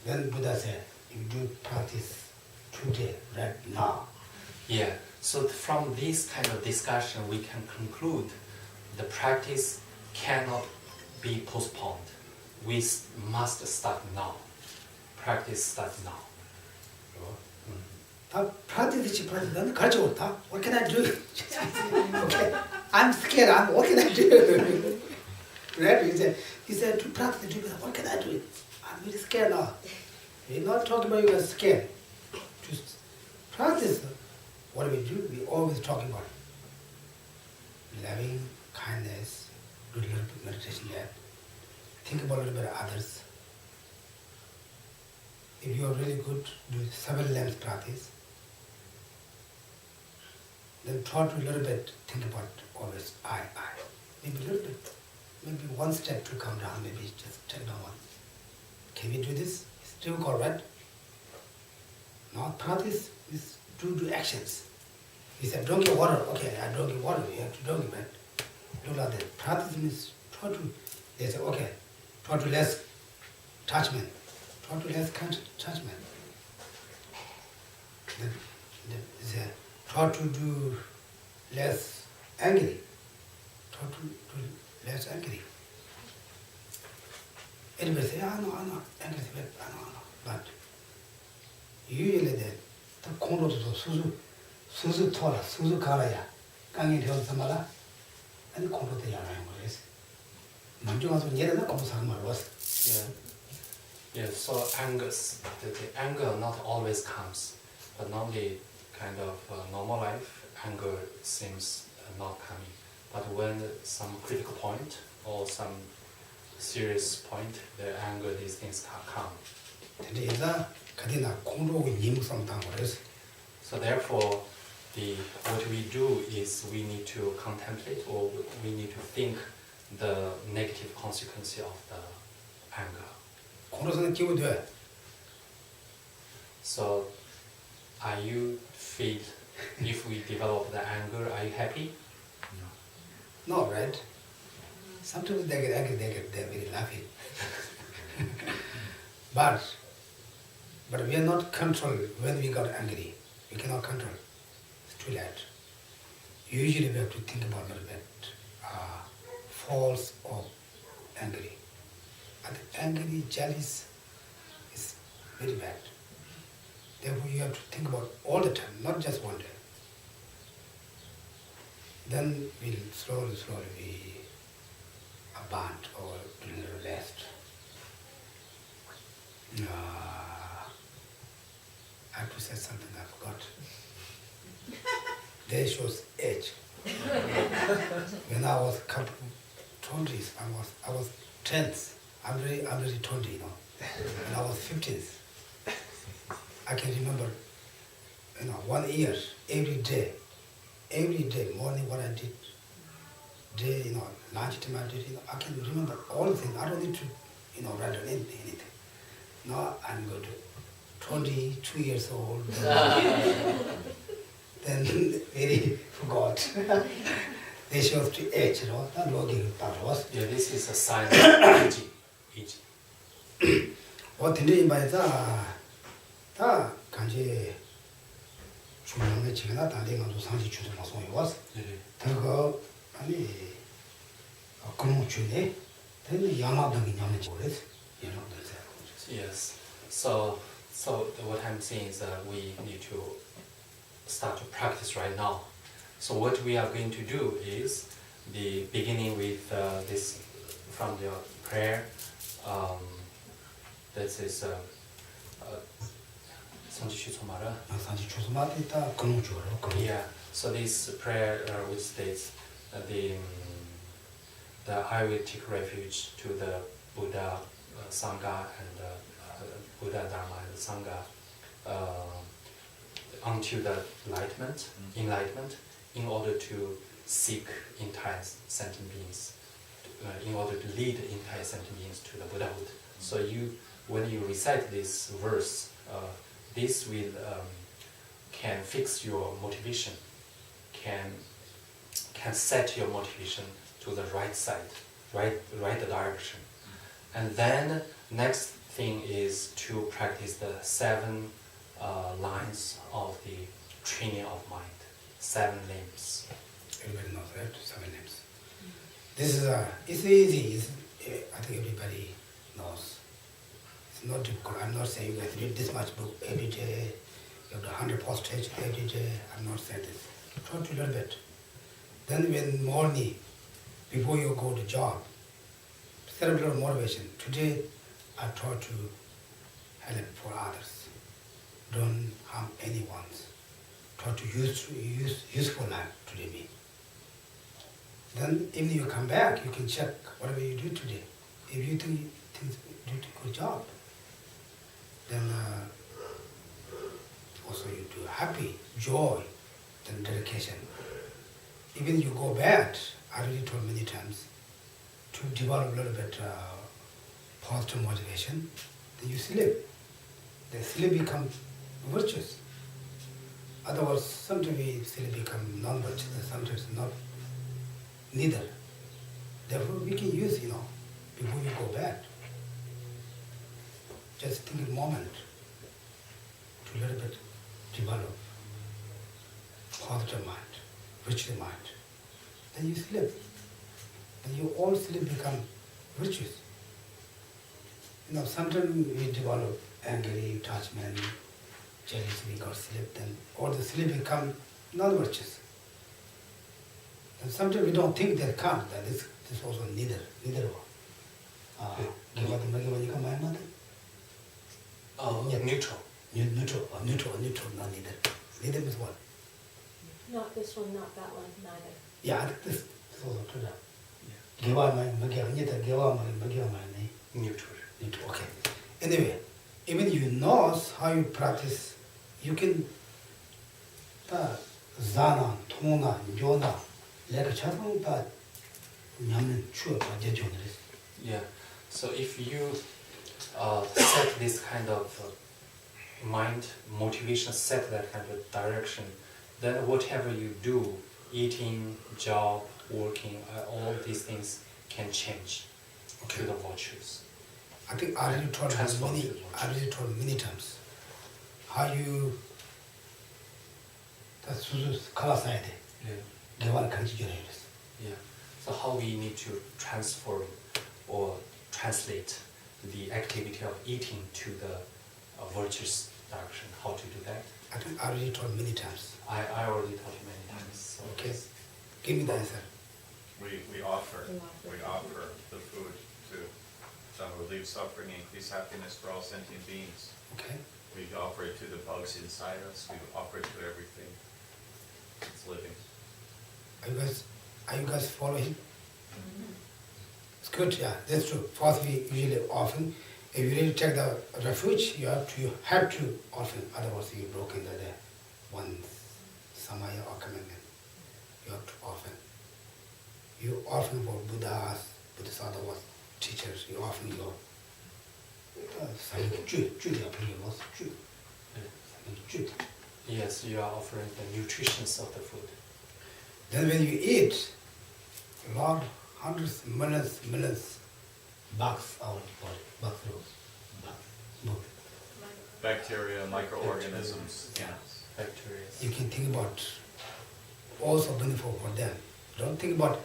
Speaker 1: then Buddha said, you do practice today, right now.
Speaker 2: Yeah, so from this kind of discussion, we can conclude the practice cannot be postponed. We must start now. Practice start now.
Speaker 1: Practice. What can I do? Okay, I'm scared. What can I do? Right? He said to practice. What can I do? I'm really scared now. We're not talking about you are scared. To practice, what do? We always talk about loving, kindness, do a little bit meditation there. Think about a little bit of others. If you are really good, do 7 lamps practice. Then try to a little bit think about always I. Maybe a little bit, maybe one step to come down, maybe just take down one. Can we do this? It's difficult, right? Now practice is do actions. He said, don't get water. Okay, I don't get water. You have to don't get that. Do like that. Practice means try to. They say, okay, try to less attachment. Try to less attachment. Then they say, try to do less angry. Try to do less angry. Anybody say, I know, angry, I know. But usually the control to 수수 토라, 수수 가라야. 강의 배워서 말아. 아니 공부도 야라는 거였어. 먼저 가서 얘는 공부하는 말 왔어.
Speaker 2: Yeah, so the anger not always comes, but normally kind of normal life, anger seems not coming. But when some critical point or some serious point, the anger, these things come.
Speaker 1: 근데 얘가 그때나 공부하고 임무성 당거렸어.
Speaker 2: So therefore, what we do is we need to contemplate or we need to think the negative consequence of the anger.
Speaker 1: 공부서는 기분돼.
Speaker 2: So, are you feel if we develop the anger, are you happy?
Speaker 1: No, right? Sometimes they get angry, they're very laughing. but we are not controlled when we got angry. We cannot control. It's too late. Usually we have to think about a little bit false or angry. And angry, jealous is very bad. Therefore you have to think about all the time, not just one day. Then we'll slowly be abandoned or do a little rest. I have to say something I forgot. There shows age. When I was couple 20s, I was 10s. I'm really 20, you know. When I was 15s, I can remember, 1 year, every day, morning what I did, day, lunchtime I did, I can remember all the things. I don't need to, write down anything. Now I'm good. 22 years old. Then very forgot. They show the age,
Speaker 2: Yeah, this is a sign of aging.
Speaker 1: 어떤데 이마에다 다 간지 중앙에 지나 다리가도 상시 주도 방송이 왔어.
Speaker 2: 네.
Speaker 1: 그거 아니 그런 주네. 되는 양압등이 냐면 뭐랬어? 양압등.
Speaker 2: Yes. So what I'm saying is that we need to start to practice right now. So what we are going to do is the beginning with this from the prayer. This is 상시 주소마라.
Speaker 1: 상시 주소마다 있다 그런 주로.
Speaker 2: Yeah. So this prayer which states I will take refuge to the Buddha, Sangha, and Buddha, Dharma, and Sangha until the enlightenment, in order to seek entire sentient beings, in order to lead entire sentient beings to the Buddhahood. So when you recite this verse, this will can fix your motivation, can set your motivation to the right side, right direction. And then next thing is to practice the 7 lines of the training of mind, 7 limbs.
Speaker 1: Everybody knows that 7 limbs. This is it's easy. I think everybody knows. It's not difficult. I'm not saying you have to read this much book every day. You have to 100 postage every day. I'm not saying this. Try to learn it. Then when morning, before you go to job, set up your motivation. Today, I try to help for others. Don't harm anyone. Try to use useful life today me. Then even you come back, you can check whatever you do today. If you think you do a good job, then also you do happy, joy, then dedication. Even you go bad, I already told many times, to develop a little bit positive motivation, then you sleep. The sleep become virtuous. Otherwise, sometimes we sleep become non-virtuous, sometimes not, neither. Therefore, we can use, before you go bad. Just think a moment to a little bit develop positive mind, virtuous mind. Then you sleep. And you all sleep become virtuous. Sometimes we develop angry, attachment, jealousy, we got sleep, then all the sleep become non-virtuous. And sometimes we don't think that can't, that this also neither one.
Speaker 2: Neutral.
Speaker 1: Neutral, not neither. Neither is what?
Speaker 5: Not this one, not that one, neither.
Speaker 1: Yeah, this is also true.
Speaker 2: Neutral.
Speaker 1: Okay. Anyway, even you know how you practice, you can zana, tona, yona, like chatang ta nyamen chua pa jejoneres.
Speaker 2: Yeah. So if you set this kind of mind motivation, set that kind of direction, then whatever you do, eating, job, working, all these things can change to the virtues.
Speaker 1: I think I already told many times how you that's kalasai de gewan kanji jereres.
Speaker 2: Yeah. So how we need to transform or translate the activity of eating to the virtuous direction. How to do that?
Speaker 1: I think I already told many times.
Speaker 2: I already told you many times. So
Speaker 1: Okay. Give me the answer.
Speaker 6: We offer the food to relieve suffering, increase happiness for all sentient beings.
Speaker 1: Okay.
Speaker 6: We offer it to the bugs inside us. We offer it to everything that's living.
Speaker 1: Are you guys following? It's good, yeah, that's true. First we usually often, if you really take the refuge, you have to often, otherwise you broken the one samaya or commandment. You have to often. You often for Buddhas, Bodhisattvas, teachers, you often your
Speaker 2: yes, you are offering the nutrition of the food.
Speaker 1: Then when you eat, Lord, hundreds, millions, bugs our body, bugs.
Speaker 6: Bacteria, microorganisms. Yeah.
Speaker 2: Bacteria.
Speaker 1: You can think about also benefit for them. Don't think about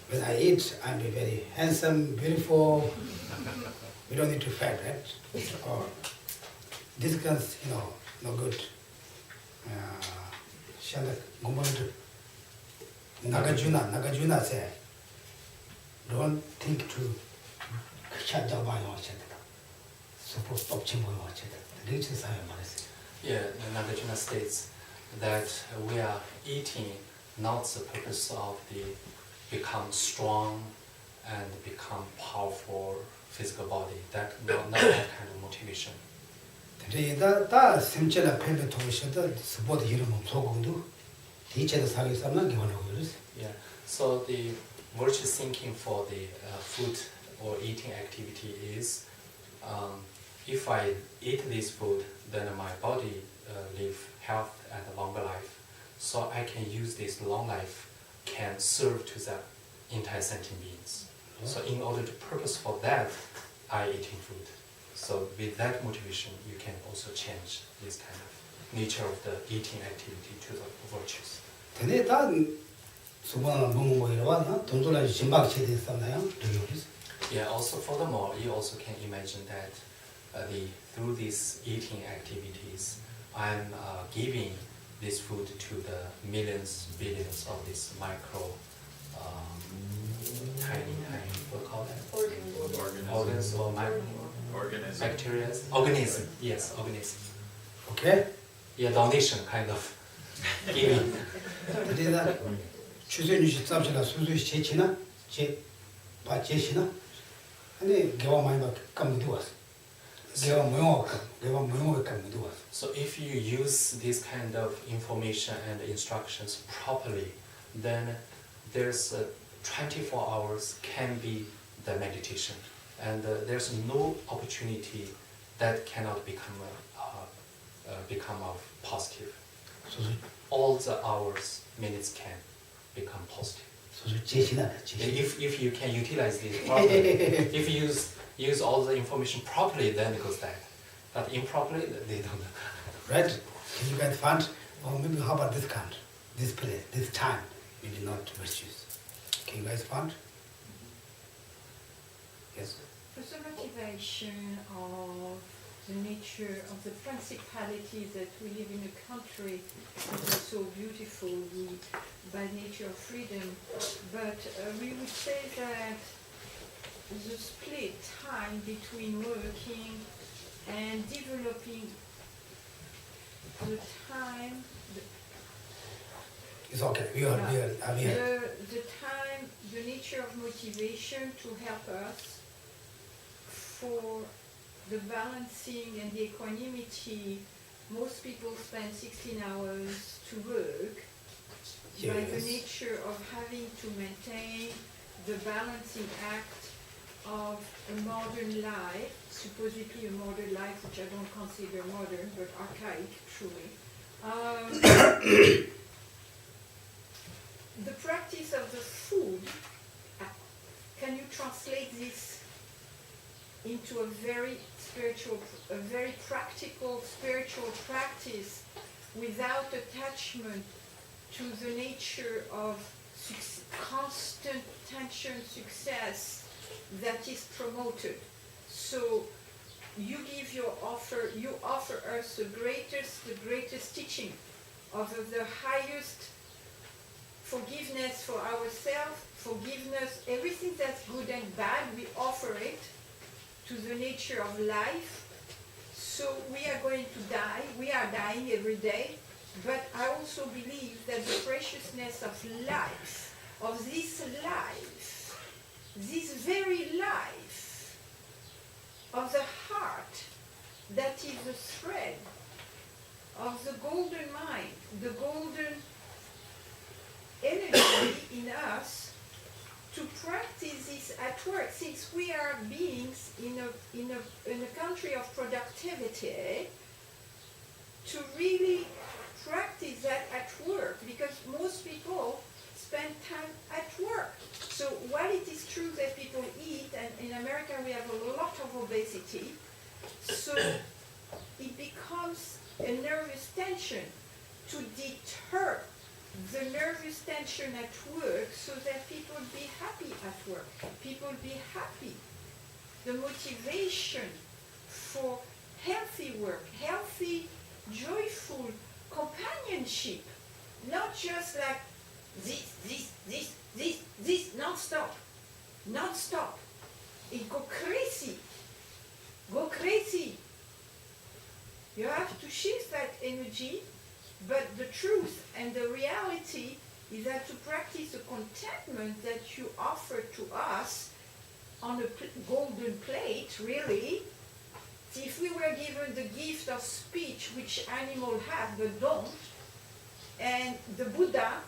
Speaker 1: when I eat, I'm very handsome, beautiful. We don't need to fat, right? Or this becomes, no good. Nagarjuna said, don't think to shut down my suppose stop chimbo.
Speaker 2: Yeah, Nagarjuna states that we are eating not the purpose of the become strong and become powerful physical body. Not that kind of motivation.
Speaker 1: 다 심체나 팬에 통해서도 스포츠 이름은 소공도 디체도 사기 삼는 기본으로 그랬어.
Speaker 2: Yeah. So the virtue thinking for the food or eating activity is, if I eat this food, then my body live health and longer life. So I can use this long life can serve to the entire sentient beings. So in order to purpose for that, I eating food. So with that motivation, you can also change this kind of nature of the eating activity to the virtues.
Speaker 1: 근데 다 수분을 먹는 거 이러와 돈돌아지 진박치에 있었나요?
Speaker 2: Yeah. Also, furthermore, you also can imagine that through these eating activities, I'm giving this food to the millions, billions of these micro, tiny, what call that? Organs or
Speaker 6: Organism.
Speaker 2: bacteria. Organism. Yes, organism.
Speaker 1: 오케이?
Speaker 2: Yeah, donation kind of giving.
Speaker 1: 근데 추세 뉴스 잡지나 수수 제치나 제시나 아니 개와 많이 막 감도 왔어. 개와 모형을 감도 왔어.
Speaker 2: So if you use this kind of information and instructions properly, then there's 24 hours can be the meditation, and there's no opportunity that cannot become of positive. All the hours, minutes can become positive.
Speaker 1: 수수 제시나
Speaker 2: If you can utilize this properly, if you use all the information properly, then it goes that. But improperly, they don't.
Speaker 1: right? Can you guys find? Or maybe how about this country, this place, this time? Maybe not virtues. Can you guys find? Yes.
Speaker 3: For the motivation of the nature of the principality that we live in a country that is so beautiful, by nature of freedom, but we would say that the split time between working and developing the time,
Speaker 1: It's okay. I'm here.
Speaker 3: the time, the nature of motivation to help us for the balancing and the equanimity. Most people spend 16 hours to work. By the
Speaker 1: Yes.
Speaker 3: nature of having to maintain the balancing act of a modern life, supposedly a modern life, which I don't consider modern, but archaic, truly. The practice of the food, can you translate this into a very spiritual, a very practical spiritual practice without attachment to the nature of constant tension success that is promoted? So you give your offer, you offer us the greatest teaching of the highest forgiveness for ourselves, forgiveness, everything that's good and bad, we offer it to the nature of life. So we are going to die, we are dying every day, but I also believe that the preciousness of life, of this life, this very life, of the heart, that is the thread of the golden mind, the golden energy in us to practice this at work, since we are beings in a country of productivity, to really practice that at work, because most people spend time at work. So while it is true that people eat, and in America we have a lot of obesity, so it becomes becomes a nervous tension to deter the nervous tension at work so that people be happy at work. People be happy. The motivation for healthy work, healthy, joyful companionship, not just like this, non-stop. It go crazy. You have to shift that energy, but the truth and the reality is that to practice the contentment that you offer to us on a golden plate, really, if we were given the gift of speech, which animals have but don't, and the Buddha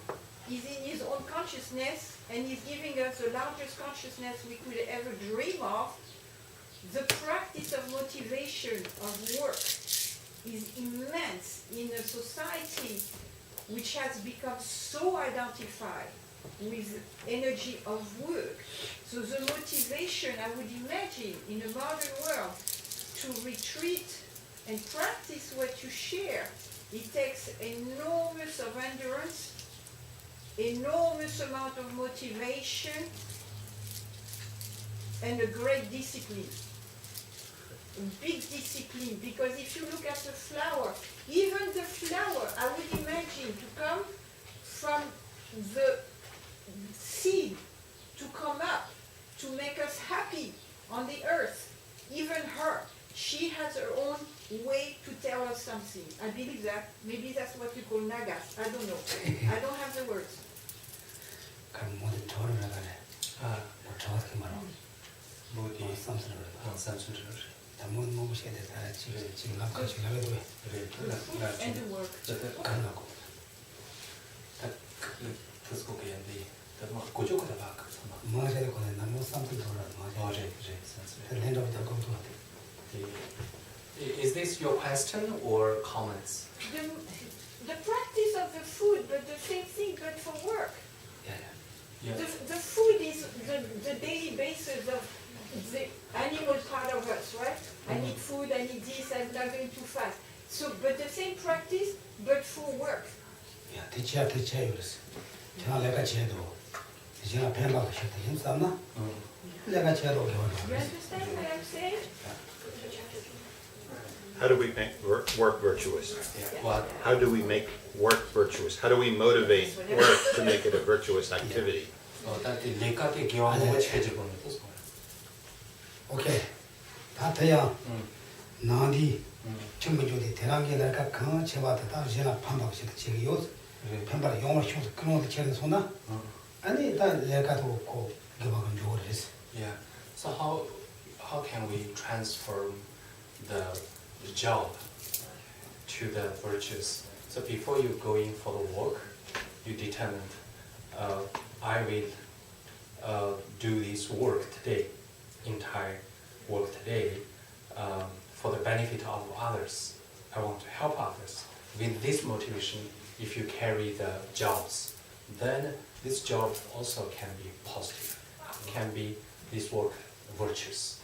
Speaker 3: is in his own consciousness and is giving us the largest consciousness we could ever dream of, the practice of motivation of work is immense in a society which has become so identified with energy of work. So the motivation, I would imagine, in a modern world, to retreat and practice what you share, it takes enormous of endurance, enormous amount of motivation, and a great discipline. Big discipline, because if you look at the flower, even the flower, I would imagine to come from the seed to come up, to make us happy on the earth. Even her, she has her own way to tell us something. I believe that. Maybe that's what we call nagas. I don't know. I don't have the words. And the work.
Speaker 2: Is this your question or comments?
Speaker 3: The practice of the food, but the same thing, but for work.
Speaker 2: Yeah.
Speaker 3: The food is the daily basis of the animal part of us, right? I need food, I need this, I'm not going too fast. So, but the same practice, but for work.
Speaker 1: Yeah, teacher, 제가 내가 제도 제가 뱀하고 싶다. 힘싸나? 내가 제도
Speaker 3: You understand what I'm saying?
Speaker 7: How do we make work virtuous?
Speaker 2: What?
Speaker 7: How do we make work virtuous? How do we motivate work to make it a virtuous activity?
Speaker 1: 오케이. 다 돼야 나디 정부주의 대랑계들과 그 제와도 다 제가 판박고 싶다. 지금 요 판박 용어 쉬어서 그런 거 제가 손나? 아니 다 내가도 고 그거는 좋으랬어.
Speaker 2: Yeah. So how can we transform the job to the virtues? So before you go in for the work, you determined, I will do this work today, entire work today, for the benefit of others. I want to help others. With this motivation, if you carry the jobs, then this job also can be positive, can be this work virtuous.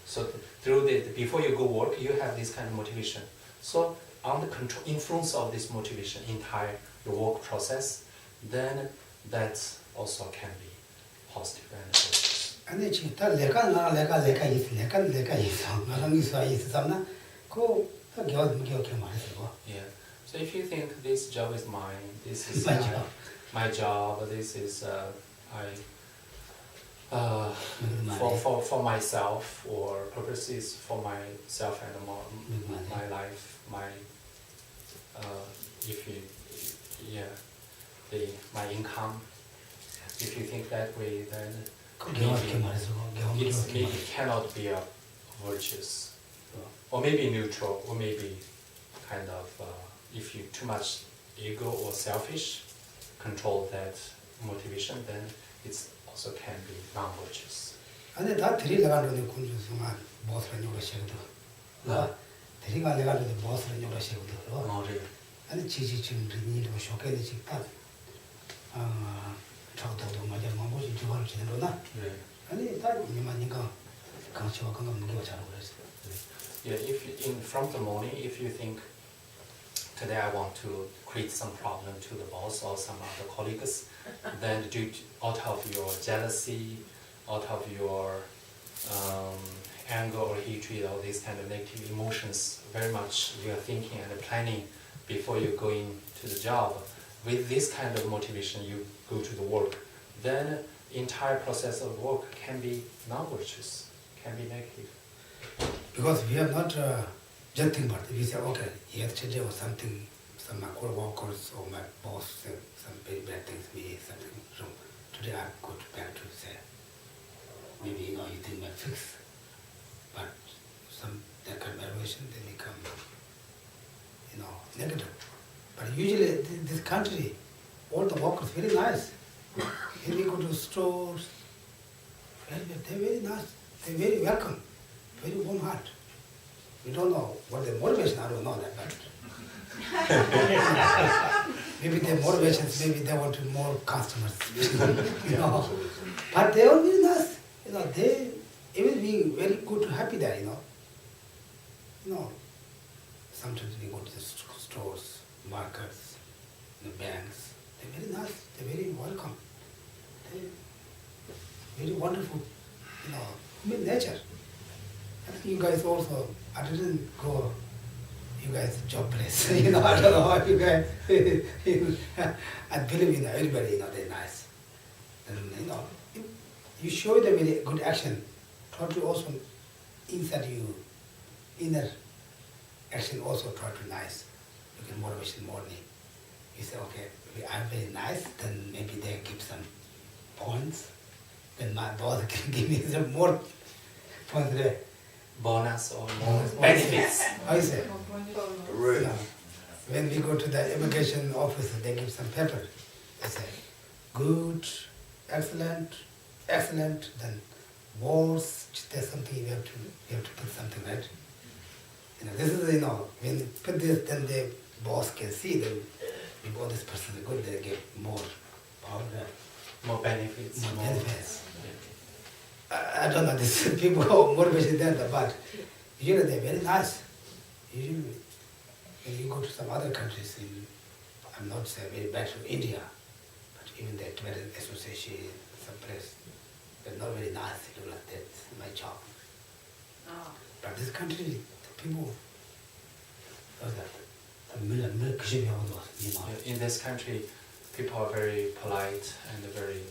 Speaker 2: So through before you go work, you have this kind of motivation. So on the control influence of this motivation entire your work process, then that also can be positive and virtuous.
Speaker 1: 아니 지금 다 내가 있어. 나랑 있어 잡나? 그다 겨우 말했어.
Speaker 2: Yeah. So if you think this job is mine, this is
Speaker 1: My job.
Speaker 2: my job, this is for myself, or purposes for myself and my life, my income. If you think that way, then maybe cannot be a virtuous, or maybe neutral, or maybe kind of if you too much ego or selfish control that motivation, then it's also can be non-virtuous.
Speaker 1: 아니 다 들이려가는데 군주성아 무엇을 요로 시거든. 들이가려가는데 무엇을 요로 시거든. 아니 지금 리니도 쇼케는 지금 저도도 맞아 뭐지 저걸 지내로나. 아니 다 이만인가 강치와 건강 무게가 잘 그랬어.
Speaker 2: Yeah, from the morning, if you think today I want to create some problem to the boss or some other colleagues, then out of your jealousy, out of your anger or hatred, all these kind of negative emotions, very much you are thinking and planning before you go into the job. With this kind of motivation, you go to the work, then entire process of work can be non-virtuous, can be negative.
Speaker 1: Because we are not just think about it. We say, okay, yesterday or something, some my co-workers or my boss said some very bad things, me something wrong. Today I go back to say, maybe you think might fix, but some that kind of evaluation they become negative. But usually this country, all the workers very nice. If we go to stores, they're very nice, they're very welcome, very warm heart. We don't know what their motivation, I don't know that, but maybe their motivations, maybe they want more customers, But they are very nice, they even being very good, happy there, Sometimes we go to the stores, markets, the banks, they're very nice, they're very welcome. They're very wonderful, human nature. I think you guys also, I didn't go, you guys job place, I don't know how you guys, I believe everybody, they're nice. And, you show them very good action, try to also inside you, inner action also try to nice, you get motivation morning. You say, okay, I'm very nice, then maybe they give some points, then my boss can give me some more points there.
Speaker 2: Bonus or more benefits.
Speaker 1: How you say?
Speaker 7: Right.
Speaker 1: When we go to the immigration office, they give some paper. They say, good, excellent, excellent, then worse, there's something you have to put something, right? This is, when you put this, then the boss can see that if this person is good, they get more power,
Speaker 2: More benefits.
Speaker 1: more benefits. I don't know, these people are motivated there, but usually they're very nice. Usually, when you go to some other countries, I'm not saying very bad to India, but even the Tibetan Association, some place, they're not very nice, like that's my job.
Speaker 3: Ah.
Speaker 1: But this country, the people,
Speaker 2: In this country, people are very polite and very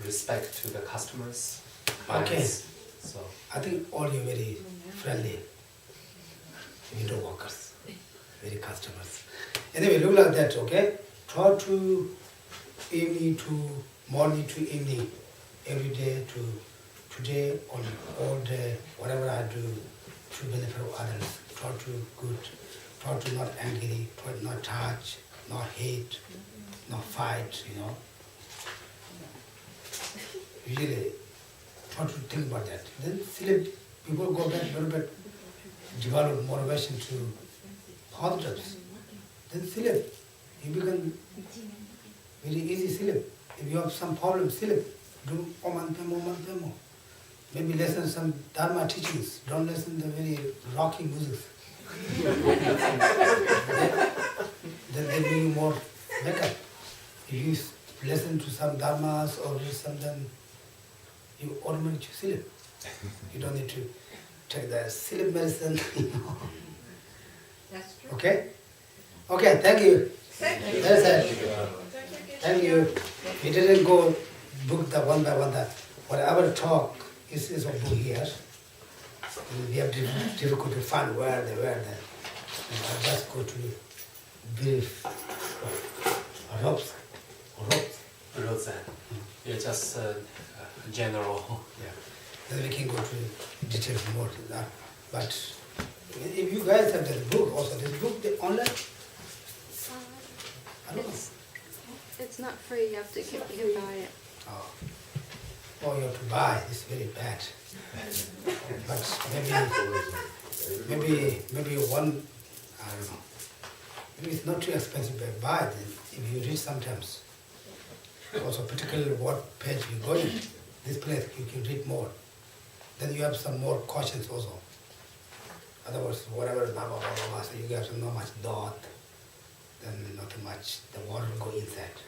Speaker 2: respect to the customers.
Speaker 1: Okay.
Speaker 2: clients. So
Speaker 1: I think all you very friendly, window workers, very customers. Anyway, look like that, okay? Try to evening to morning to evening, every day to today on all day, whatever I do to benefit others. Try to good, try to not angry, try to not touch, not hate, not fight, Usually, try to think about that. Then sleep, people go back a little bit, develop motivation to positives. Then sleep, you become very easy sleep. If you have some problem, sleep. Do Om Pemo. Maybe listen some Dharma teachings. Don't listen to very rocking music. Then they make you more wake up. If you listen to some dharmas or read something, you automatically sleep. You don't need to take the sleep medicine.
Speaker 3: That's true.
Speaker 1: Okay? Okay, thank you.
Speaker 3: Thank you.
Speaker 1: That's it.
Speaker 3: Thank you, Geshe.
Speaker 1: Thank you. We didn't go book the one by one. Whatever talk is a book here. We have difficult to find where they were. I just go to brief ropes.
Speaker 2: rules and yeah, just general.
Speaker 1: Yeah. Then we can go to details more to that. But if you guys have this book also, this book the online? I don't know.
Speaker 8: It's not free, you have to buy it.
Speaker 1: Oh. Oh, you have to buy. It's very bad. But maybe one, I don't know. Maybe it's not too expensive, but buy it if you read sometimes. Also, particularly what page you go in, this place you can read more. Then you have some more questions also. Otherwise, whatever so you get not much dot, then not too much, the water will go inside.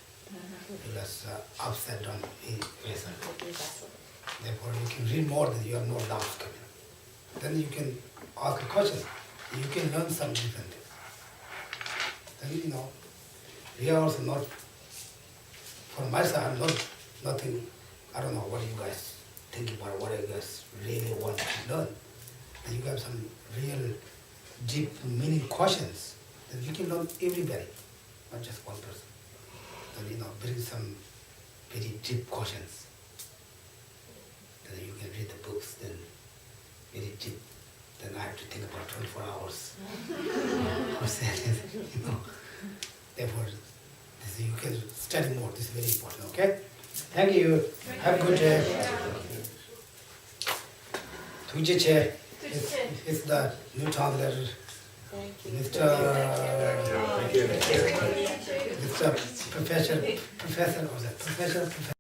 Speaker 1: Because upside down in vessel. Therefore, you can read more than you have no doubts coming. Then you can ask a question. You can learn some different things. Then we are also not, for myself, I'm not nothing, I don't know what you guys think about, what you guys really want to learn. Then you have some real deep meaning questions. Then you can learn everybody, not just one person. Then bring some very deep questions. Then you can read the books, then very deep. Then I have to think about 24 hours. Therefore, you can study more. This is very important, okay? Thank you. Have a good day. Tujiche is the new translator. Mr. Professor,